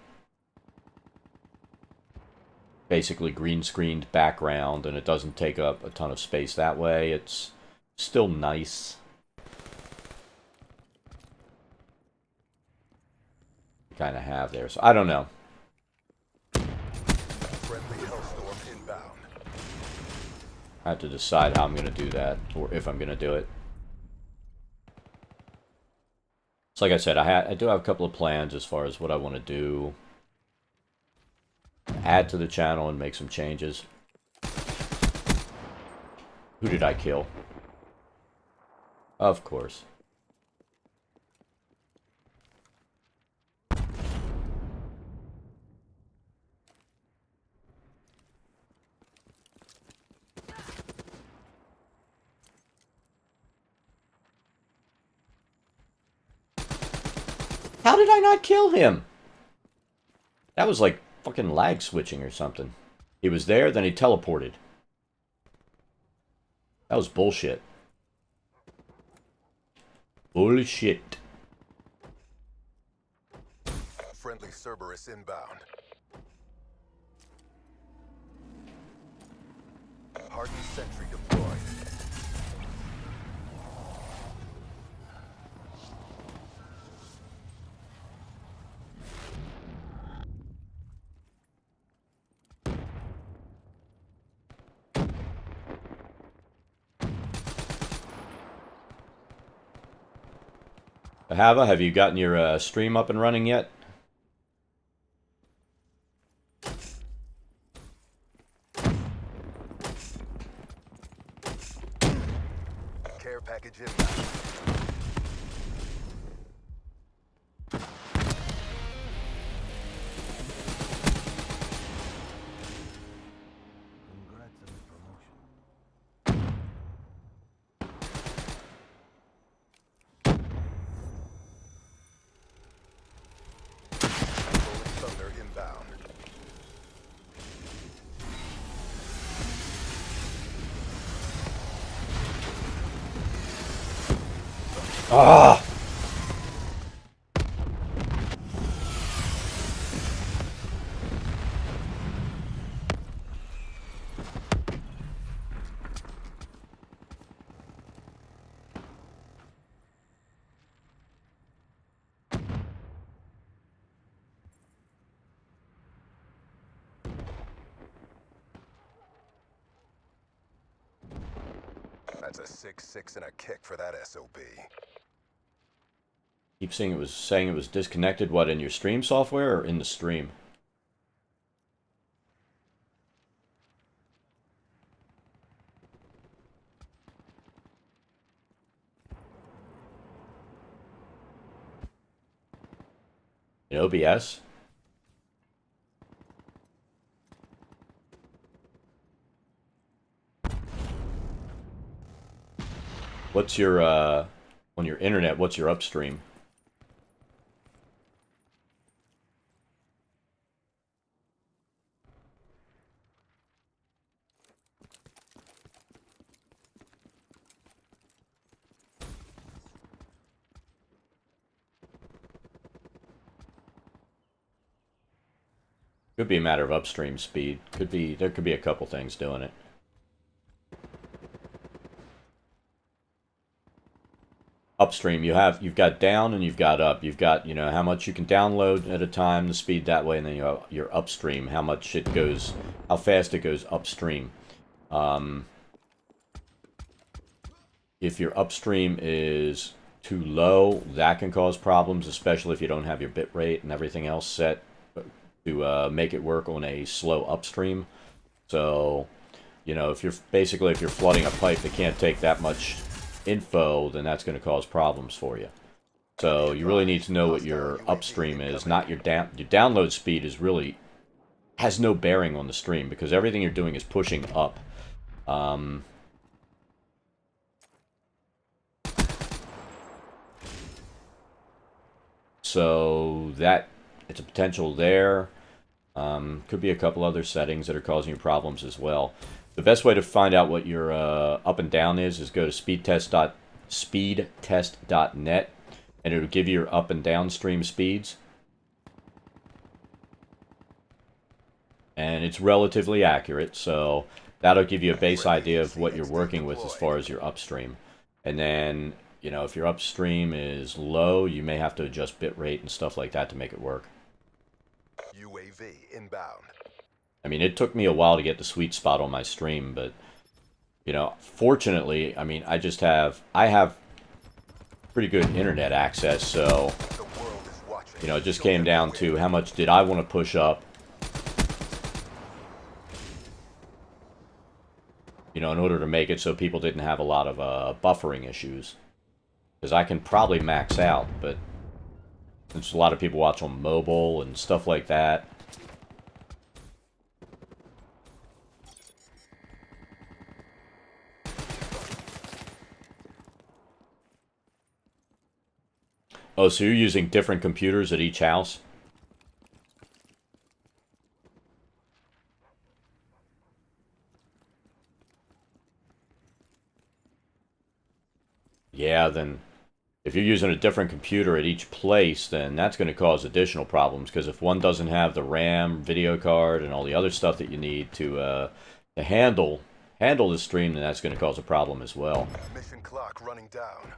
basically green screened background and it doesn't take up a ton of space that way, it's still nice. Kind of have there, so I don't know. Friendly Hellstorm inbound. I have to decide how I'm going to do that, or if I'm going to do it. So like I said, I do have a couple of plans as far as what I want to do. Add to the channel and make some changes. Who did I kill? Of course. How did I not kill him? That was like fucking lag switching or something. He was there, then he teleported. That was bullshit. Bullshit. Friendly Cerberus inbound. Hardened sentry deployed. Hava, have you gotten your stream up and running yet? Care package inbound. Congrats on the promotion. Rolling Thunder inbound. Ah! That's a 6-6 and a kick for that SOB. Keep saying it was disconnected. What, in your stream software or in the stream? In OBS? What's your on your internet? What's your upstream? Could be a matter of upstream speed. There could be a couple things doing it. Upstream, you've got down and you've got up. You've got, you know, how much you can download at a time, the speed that way, and then your upstream, how much it goes, how fast it goes upstream. If your upstream is too low, that can cause problems, especially if you don't have your bit rate and everything else set to make it work on a slow upstream. So, you know, if you're flooding a pipe that can't take that much info, then that's going to cause problems for you. So you really need to know what your upstream is, not your download speed has no bearing on the stream because everything you're doing is pushing up. So that it's a potential there. Could be a couple other settings that are causing you problems as well. The best way to find out what your up and down is go to speedtest.net, and it'll give you your up and downstream speeds. And it's relatively accurate, so that'll give you a base idea of what you're working with as far as your upstream. And then, you know, if your upstream is low, you may have to adjust bit rate and stuff like that to make it work. UAV inbound. I mean, it took me a while to get the sweet spot on my stream, but, you know, fortunately, I mean, I have pretty good internet access, so, you know, it just came down to how much did I want to push up, you know, in order to make it so people didn't have a lot of buffering issues. Because I can probably max out, but since a lot of people watch on mobile and stuff like that, oh, so you're using different computers at each house? Yeah, then if you're using a different computer at each place, then that's going to cause additional problems, because if one doesn't have the RAM, video card, and all the other stuff that you need to handle the stream, then that's going to cause a problem as well. Mission clock running down.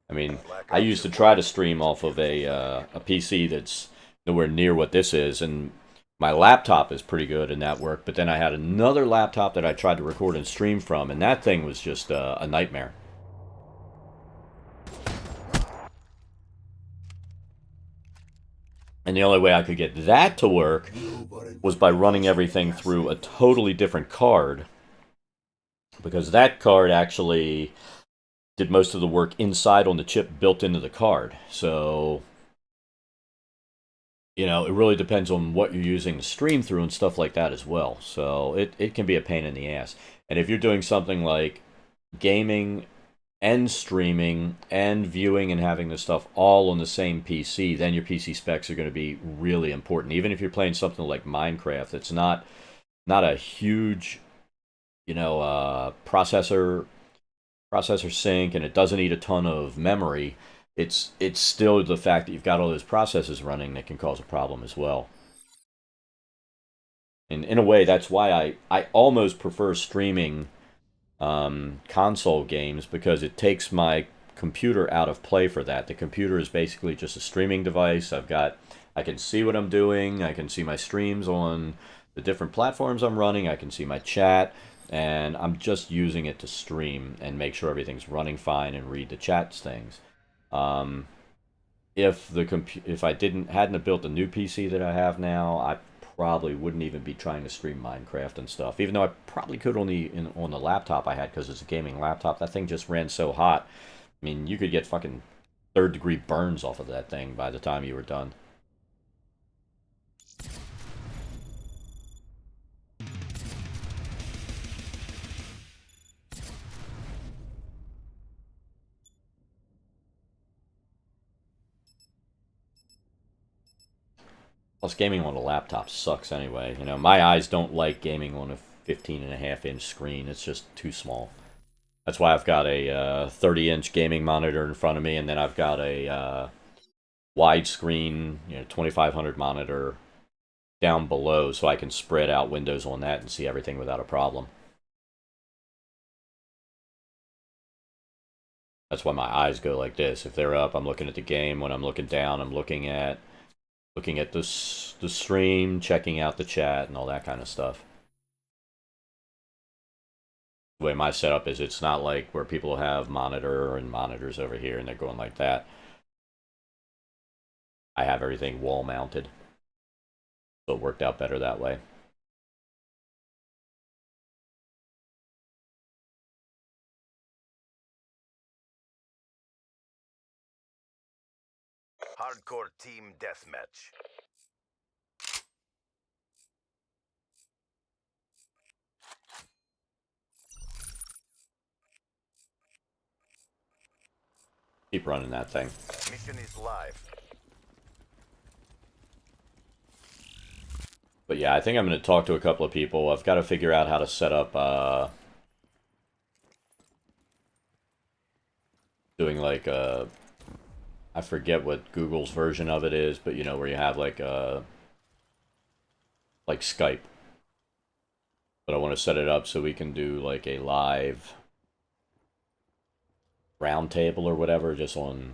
I mean, I used to try to stream off of a PC that's nowhere near what this is, and my laptop is pretty good in that work, but then I had another laptop that I tried to record and stream from, and that thing was just a nightmare. And the only way I could get that to work was by running everything through a totally different card, because that card actually did most of the work inside on the chip built into the card. So, you know, it really depends on what you're using to stream through and stuff like that as well. So it can be a pain in the ass. And if you're doing something like gaming and streaming and viewing and having this stuff all on the same PC, then your PC specs are going to be really important. Even if you're playing something like Minecraft, it's not a huge, you know, processor processor sync and it doesn't eat a ton of memory, it's still the fact that you've got all those processes running that can cause a problem as well. And in a way, that's why I almost prefer streaming console games, because it takes my computer out of play for that. The computer is basically just a streaming device. I can see what I'm doing. I can see my streams on the different platforms I'm running. I can see my chat, and I'm just using it to stream and make sure everything's running fine and read the chat things. If I hadn't built the new PC that I have now, I probably wouldn't even be trying to stream Minecraft and stuff. Even though I probably could on the laptop I had, because it's a gaming laptop. That thing just ran so hot. I mean, you could get fucking third-degree burns off of that thing by the time you were done. Plus, gaming on a laptop sucks anyway. You know, my eyes don't like gaming on a 15.5-inch screen. It's just too small. That's why I've got a 30-inch gaming monitor in front of me, and then I've got a widescreen, 2500 monitor down below, so I can spread out windows on that and see everything without a problem. That's why my eyes go like this. If they're up, I'm looking at the game. When I'm looking down, I'm looking at the stream, checking out the chat, and all that kind of stuff. The way my setup is, it's not like where people have monitors over here and they're going like that. I have everything wall mounted, so it worked out better that way. Hardcore team deathmatch. Keep running that thing. Mission is live. But yeah, I think I'm going to talk to a couple of people. I've got to figure out how to set up doing like I forget what Google's version of it is, but where you have like Skype. But I want to set it up so we can do like a live roundtable or whatever, just on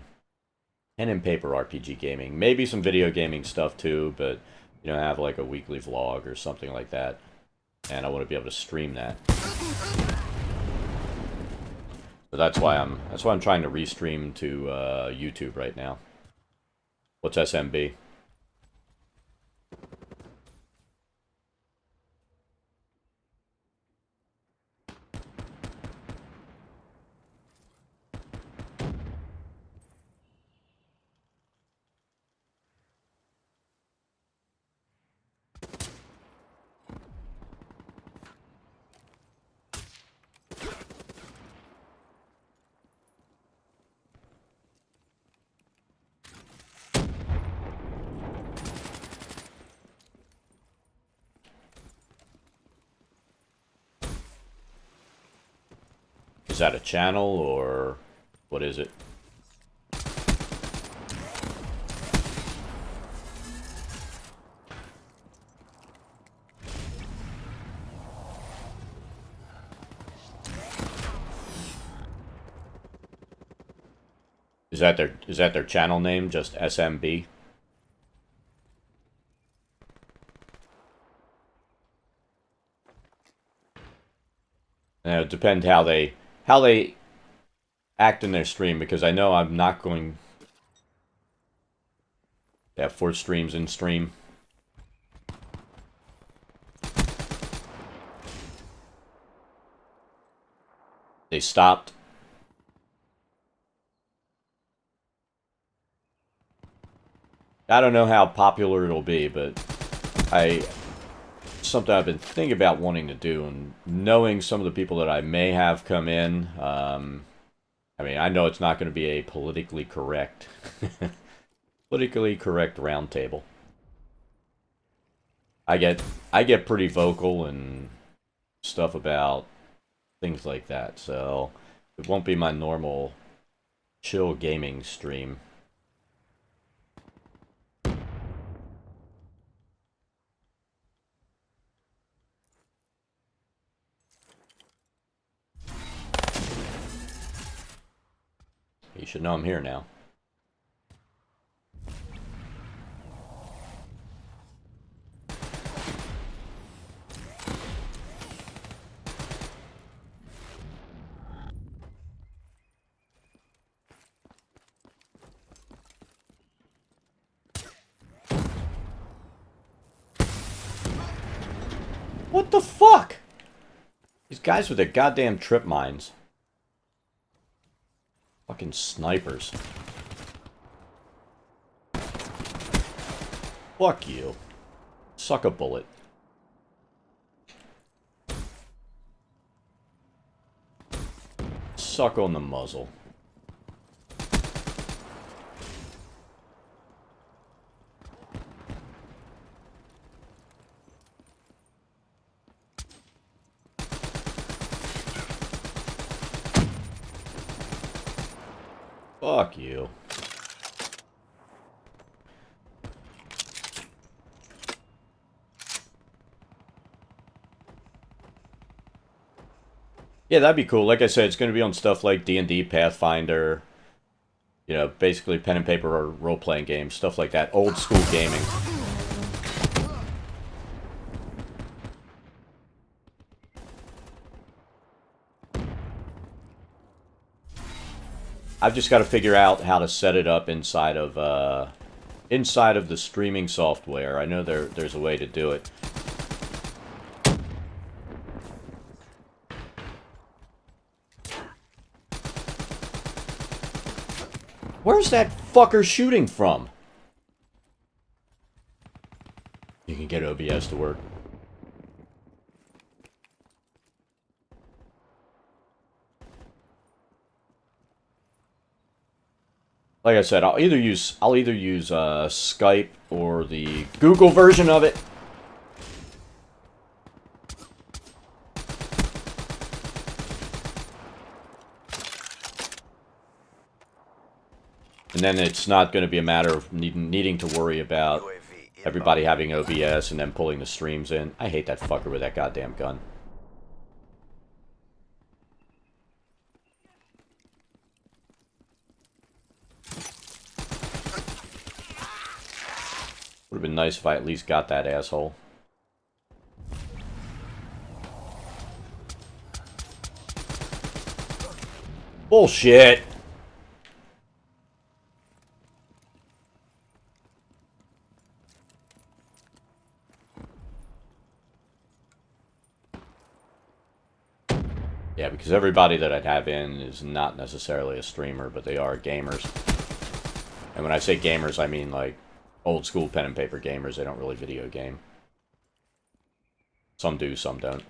pen and paper RPG gaming. Maybe some video gaming stuff too, but have like a weekly vlog or something like that. And I want to be able to stream that. So that's why I'm trying to restream to YouTube right now. What's SMB? Is that a channel, or what is it? Is that their channel name, just SMB? It depends how they act in their stream, because I know I'm not going to have 4 streams in stream. They stopped. I don't know how popular it'll be, but something I've been thinking about wanting to do, and knowing some of the people that I may have come in. I mean, I know it's not going to be a politically correct roundtable. I get pretty vocal and stuff about things like that, so It won't be my normal chill gaming stream. You should know I'm here now. What the fuck? These guys with their goddamn trip mines. Fucking snipers. Fuck you. Suck a bullet. Suck on the muzzle. Fuck you. Yeah, that'd be cool. Like I said, it's going to be on stuff like D&D, Pathfinder, you know, basically pen and paper or role-playing games, stuff like that. Old school gaming. I've just got to figure out how to set it up inside of the streaming software. I know there's a way to do it. Where's that fucker shooting from? You can get OBS to work. Like I said, I'll either use Skype or the Google version of it. And then it's not going to be a matter of needing to worry about everybody having OBS and then pulling the streams in. I hate that fucker with that goddamn gun. Would have been nice if I at least got that asshole. Bullshit! Yeah, because everybody that I'd have in is not necessarily a streamer, but they are gamers. And when I say gamers, I mean like old school pen and paper gamers. They don't really video game. Some do, some don't.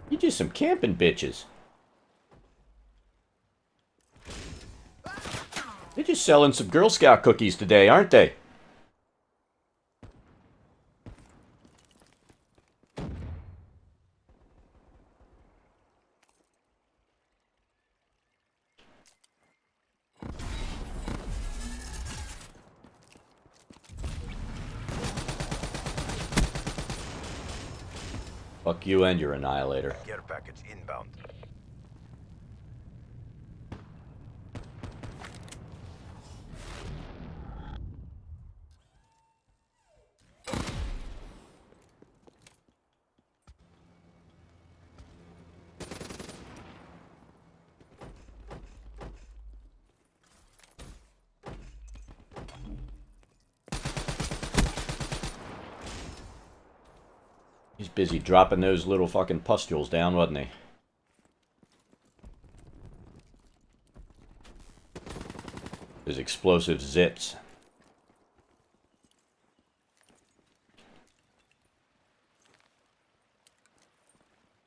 You just some camping bitches. They're just selling some Girl Scout cookies today, aren't they? Fuck you and your Annihilator. Care package inbound. He's busy dropping those little fucking pustules down, wasn't he? His explosive zits.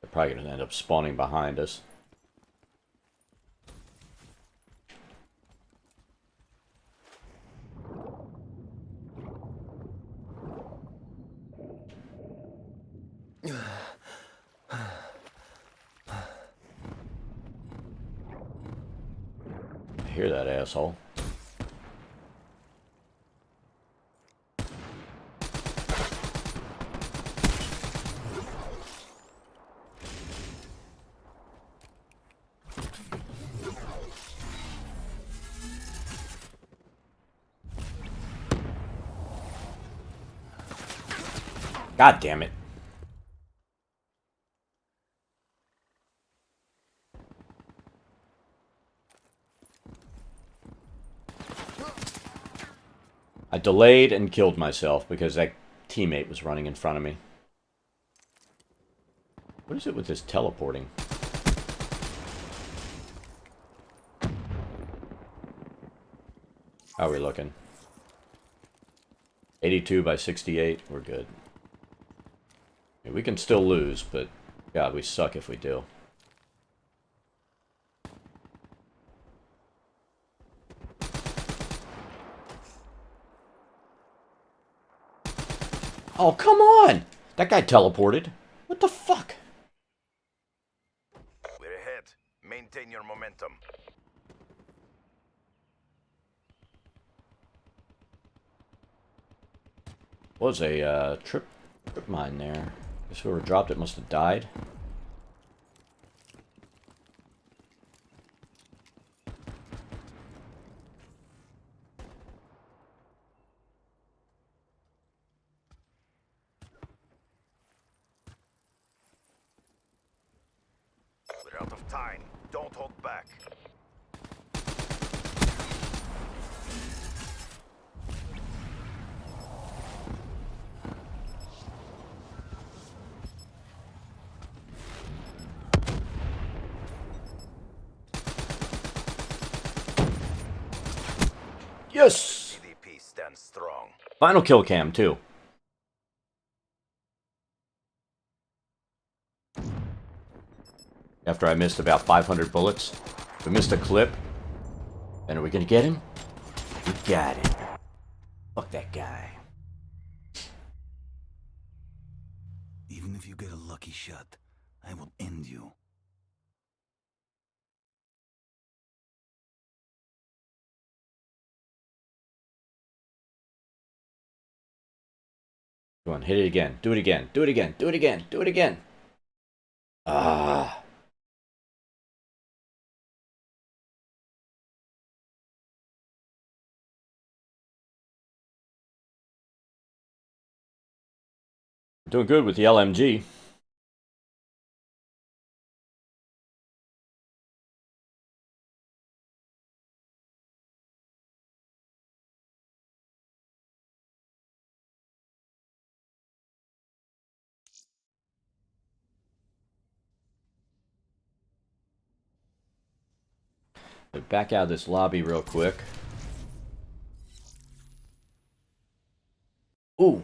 They're probably going to end up spawning behind us. hear that asshole. God damn it. I delayed and killed myself because that teammate was running in front of me. What is it with this teleporting? How are we looking? 82 by 68. We're good. We can still lose, but God, we suck if we do. Oh, come on! That guy teleported. What the fuck? We're ahead. Maintain your momentum. Was a trip mine there. Guess whoever dropped it must have died. We're out of time. Don't hold back. Yes! CDP stands strong. Final kill cam, too. After I missed about 500 bullets. We missed a clip. And are we gonna get him? We got him. Fuck that guy. Even if you get a lucky shot, I will end you. Go on, hit it again. Do it again. Do it again. Do it again. Do it again. Ah. Doing good with the LMG. Back out of this lobby real quick. Ooh.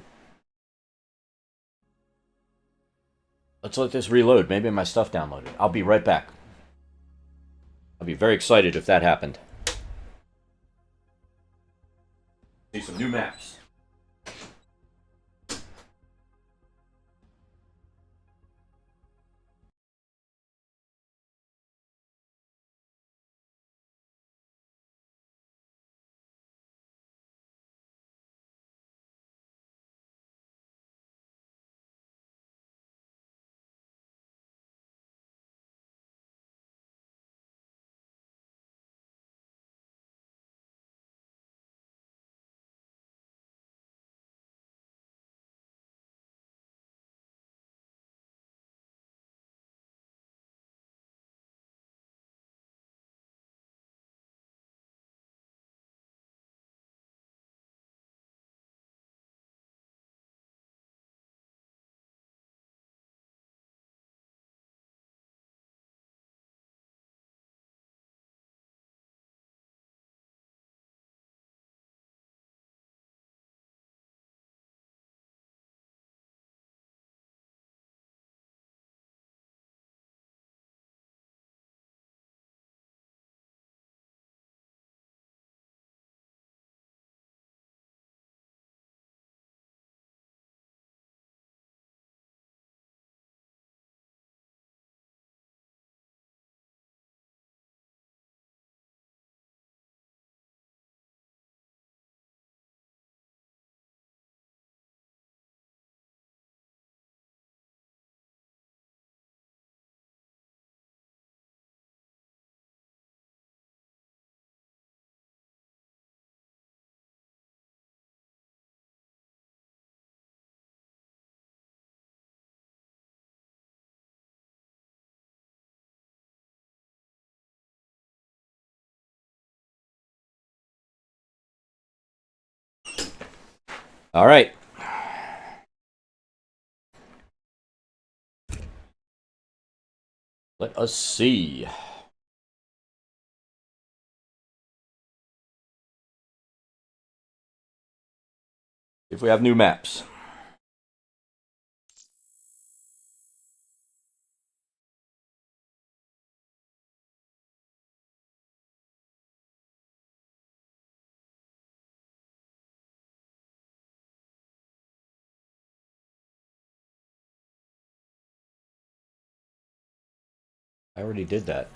Let's let this reload. Maybe my stuff downloaded. I'll be right back. I'll be very excited if that happened. See some new maps. All right. Let us see. If we have new maps. I already did that.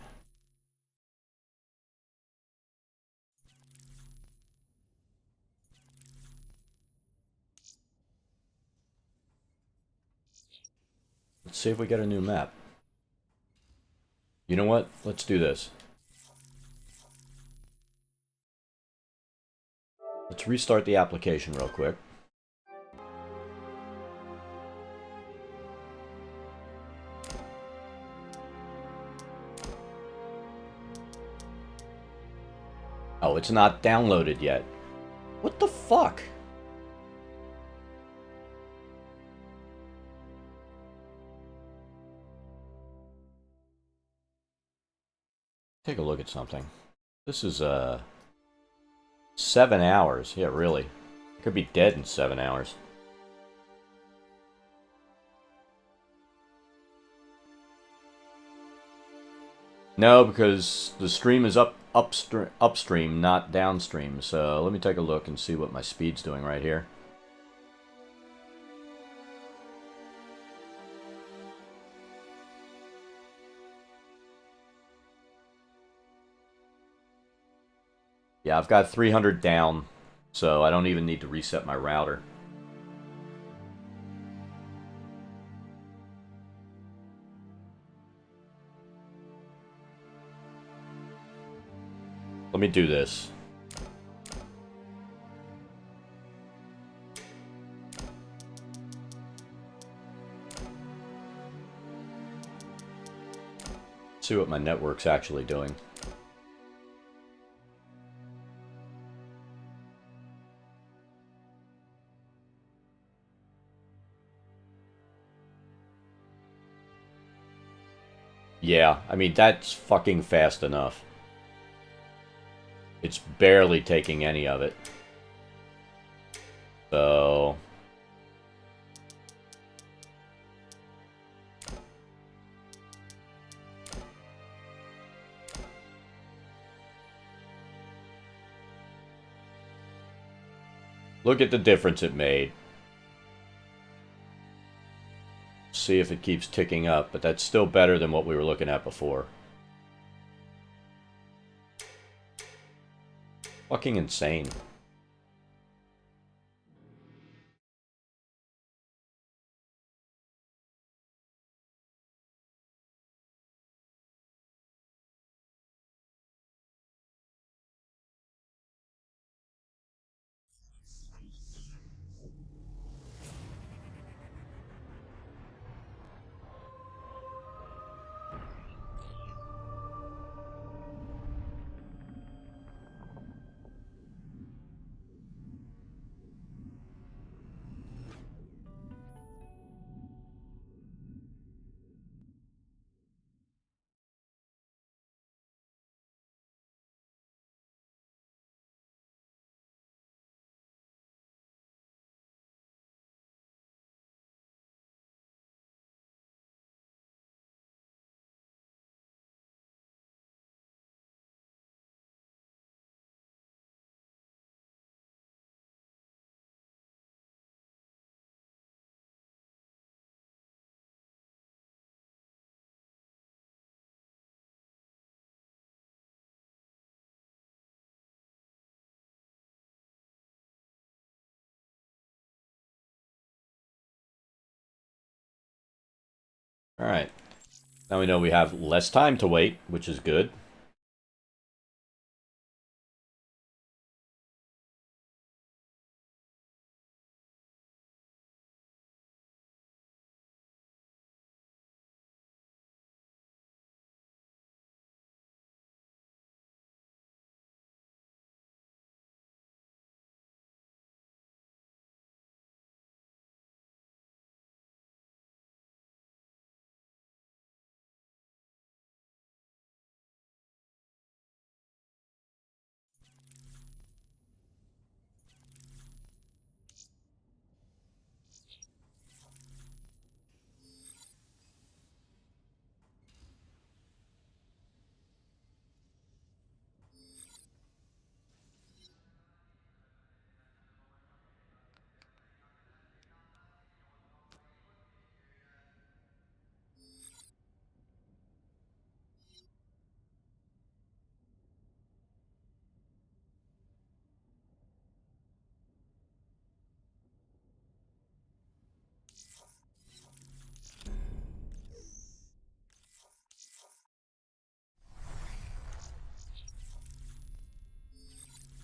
Let's see if we get a new map. You know what? Let's do this. Let's restart the application real quick. Oh, it's not downloaded yet. What the fuck? Take a look at something. This is 7 hours. Yeah, really. I could be dead in 7 hours. No, because the stream is upstream, not downstream. So let me take a look and see what my speed's doing right here. Yeah, I've got 300 down, so I don't even need to reset my router. Let me do this. See what my network's actually doing. Yeah, I mean, that's fucking fast enough. It's barely taking any of it. So... look at the difference it made. See if it keeps ticking up, but that's still better than what we were looking at before. Fucking insane. Alright. Now we know we have less time to wait, which is good.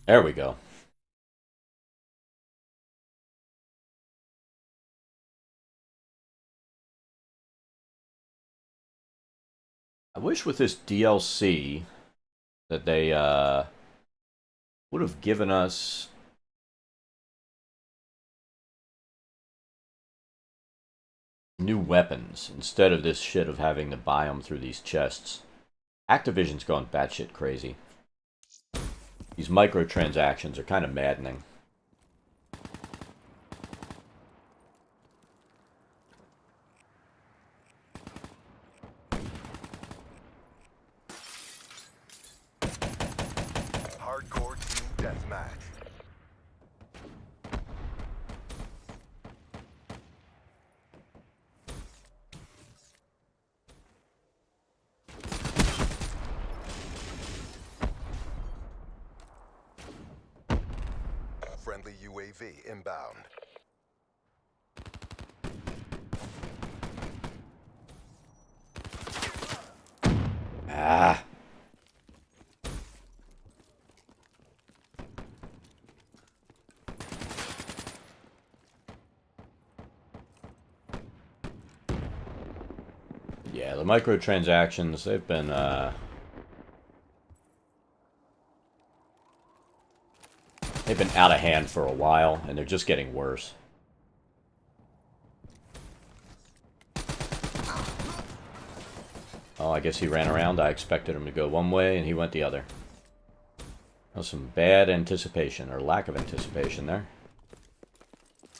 There we go. I wish with this DLC that they would have given us new weapons instead of this shit of having to buy them through these chests. Activision's gone batshit crazy. These microtransactions are kind of maddening. Hardcore team deathmatch. Friendly UAV inbound. Ah. Yeah, the microtransactions, they've been out of hand for a while, and they're just getting worse. Oh, I guess he ran around. I expected him to go one way, and he went the other. That was some bad anticipation, or lack of anticipation there.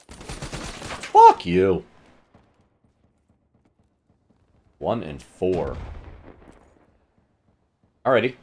Fuck you! 1 and 4. Alrighty.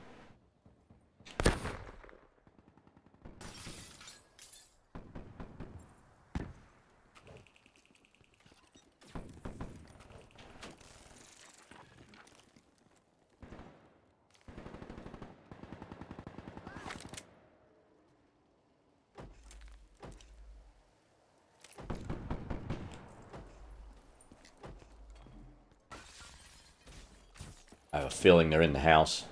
I have a feeling they're in the house.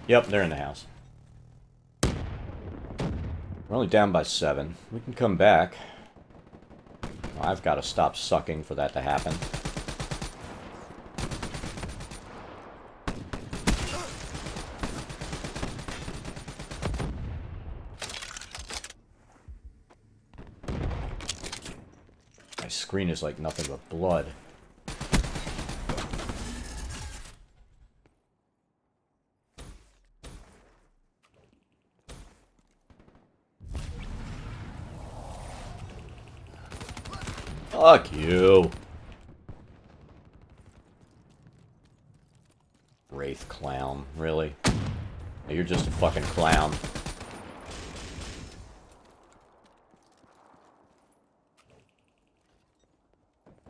Yep, they're in the house. We're only down by 7. We can come back. I've got to stop sucking for that to happen. My screen is like nothing but blood. Fuck you. Wraith clown, really? You're just a fucking clown.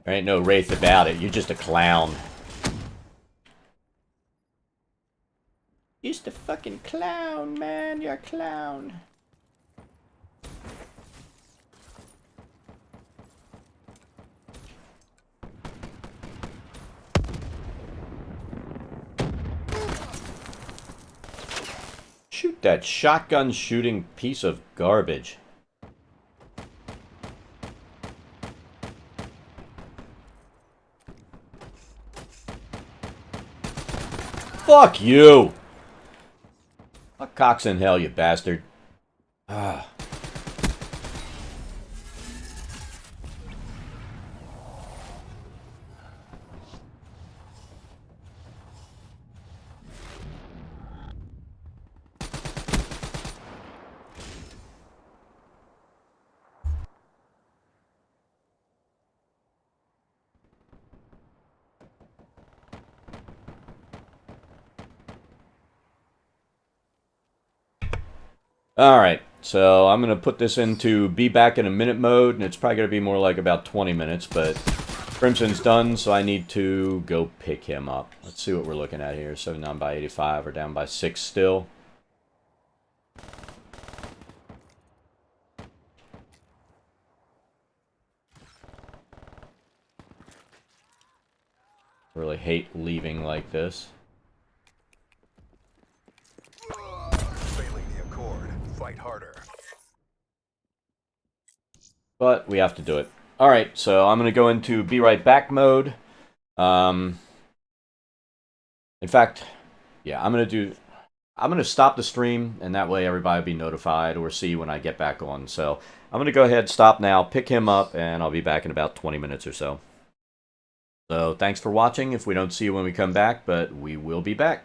There ain't no wraith about it, you're just a clown. Just a fucking clown, man, you're a clown. Shoot that shotgun shooting piece of garbage. Fuck you! Fuck cocks in hell, you bastard. Ah. Alright, so I'm going to put this into be back in a minute mode, and it's probably going to be more like about 20 minutes, but Crimson's done, so I need to go pick him up. Let's see what we're looking at here. 79 by 85, we're down by 6 still. Really hate leaving like this. Failing the Accord. Fight harder. But we have to do it. Alright, so I'm going to go into be right back mode. In fact, yeah, I'm going to stop the stream, and that way everybody will be notified or see when I get back on. So I'm going to go ahead, stop now, pick him up, and I'll be back in about 20 minutes or so. So thanks for watching if we don't see you when we come back, but we will be back.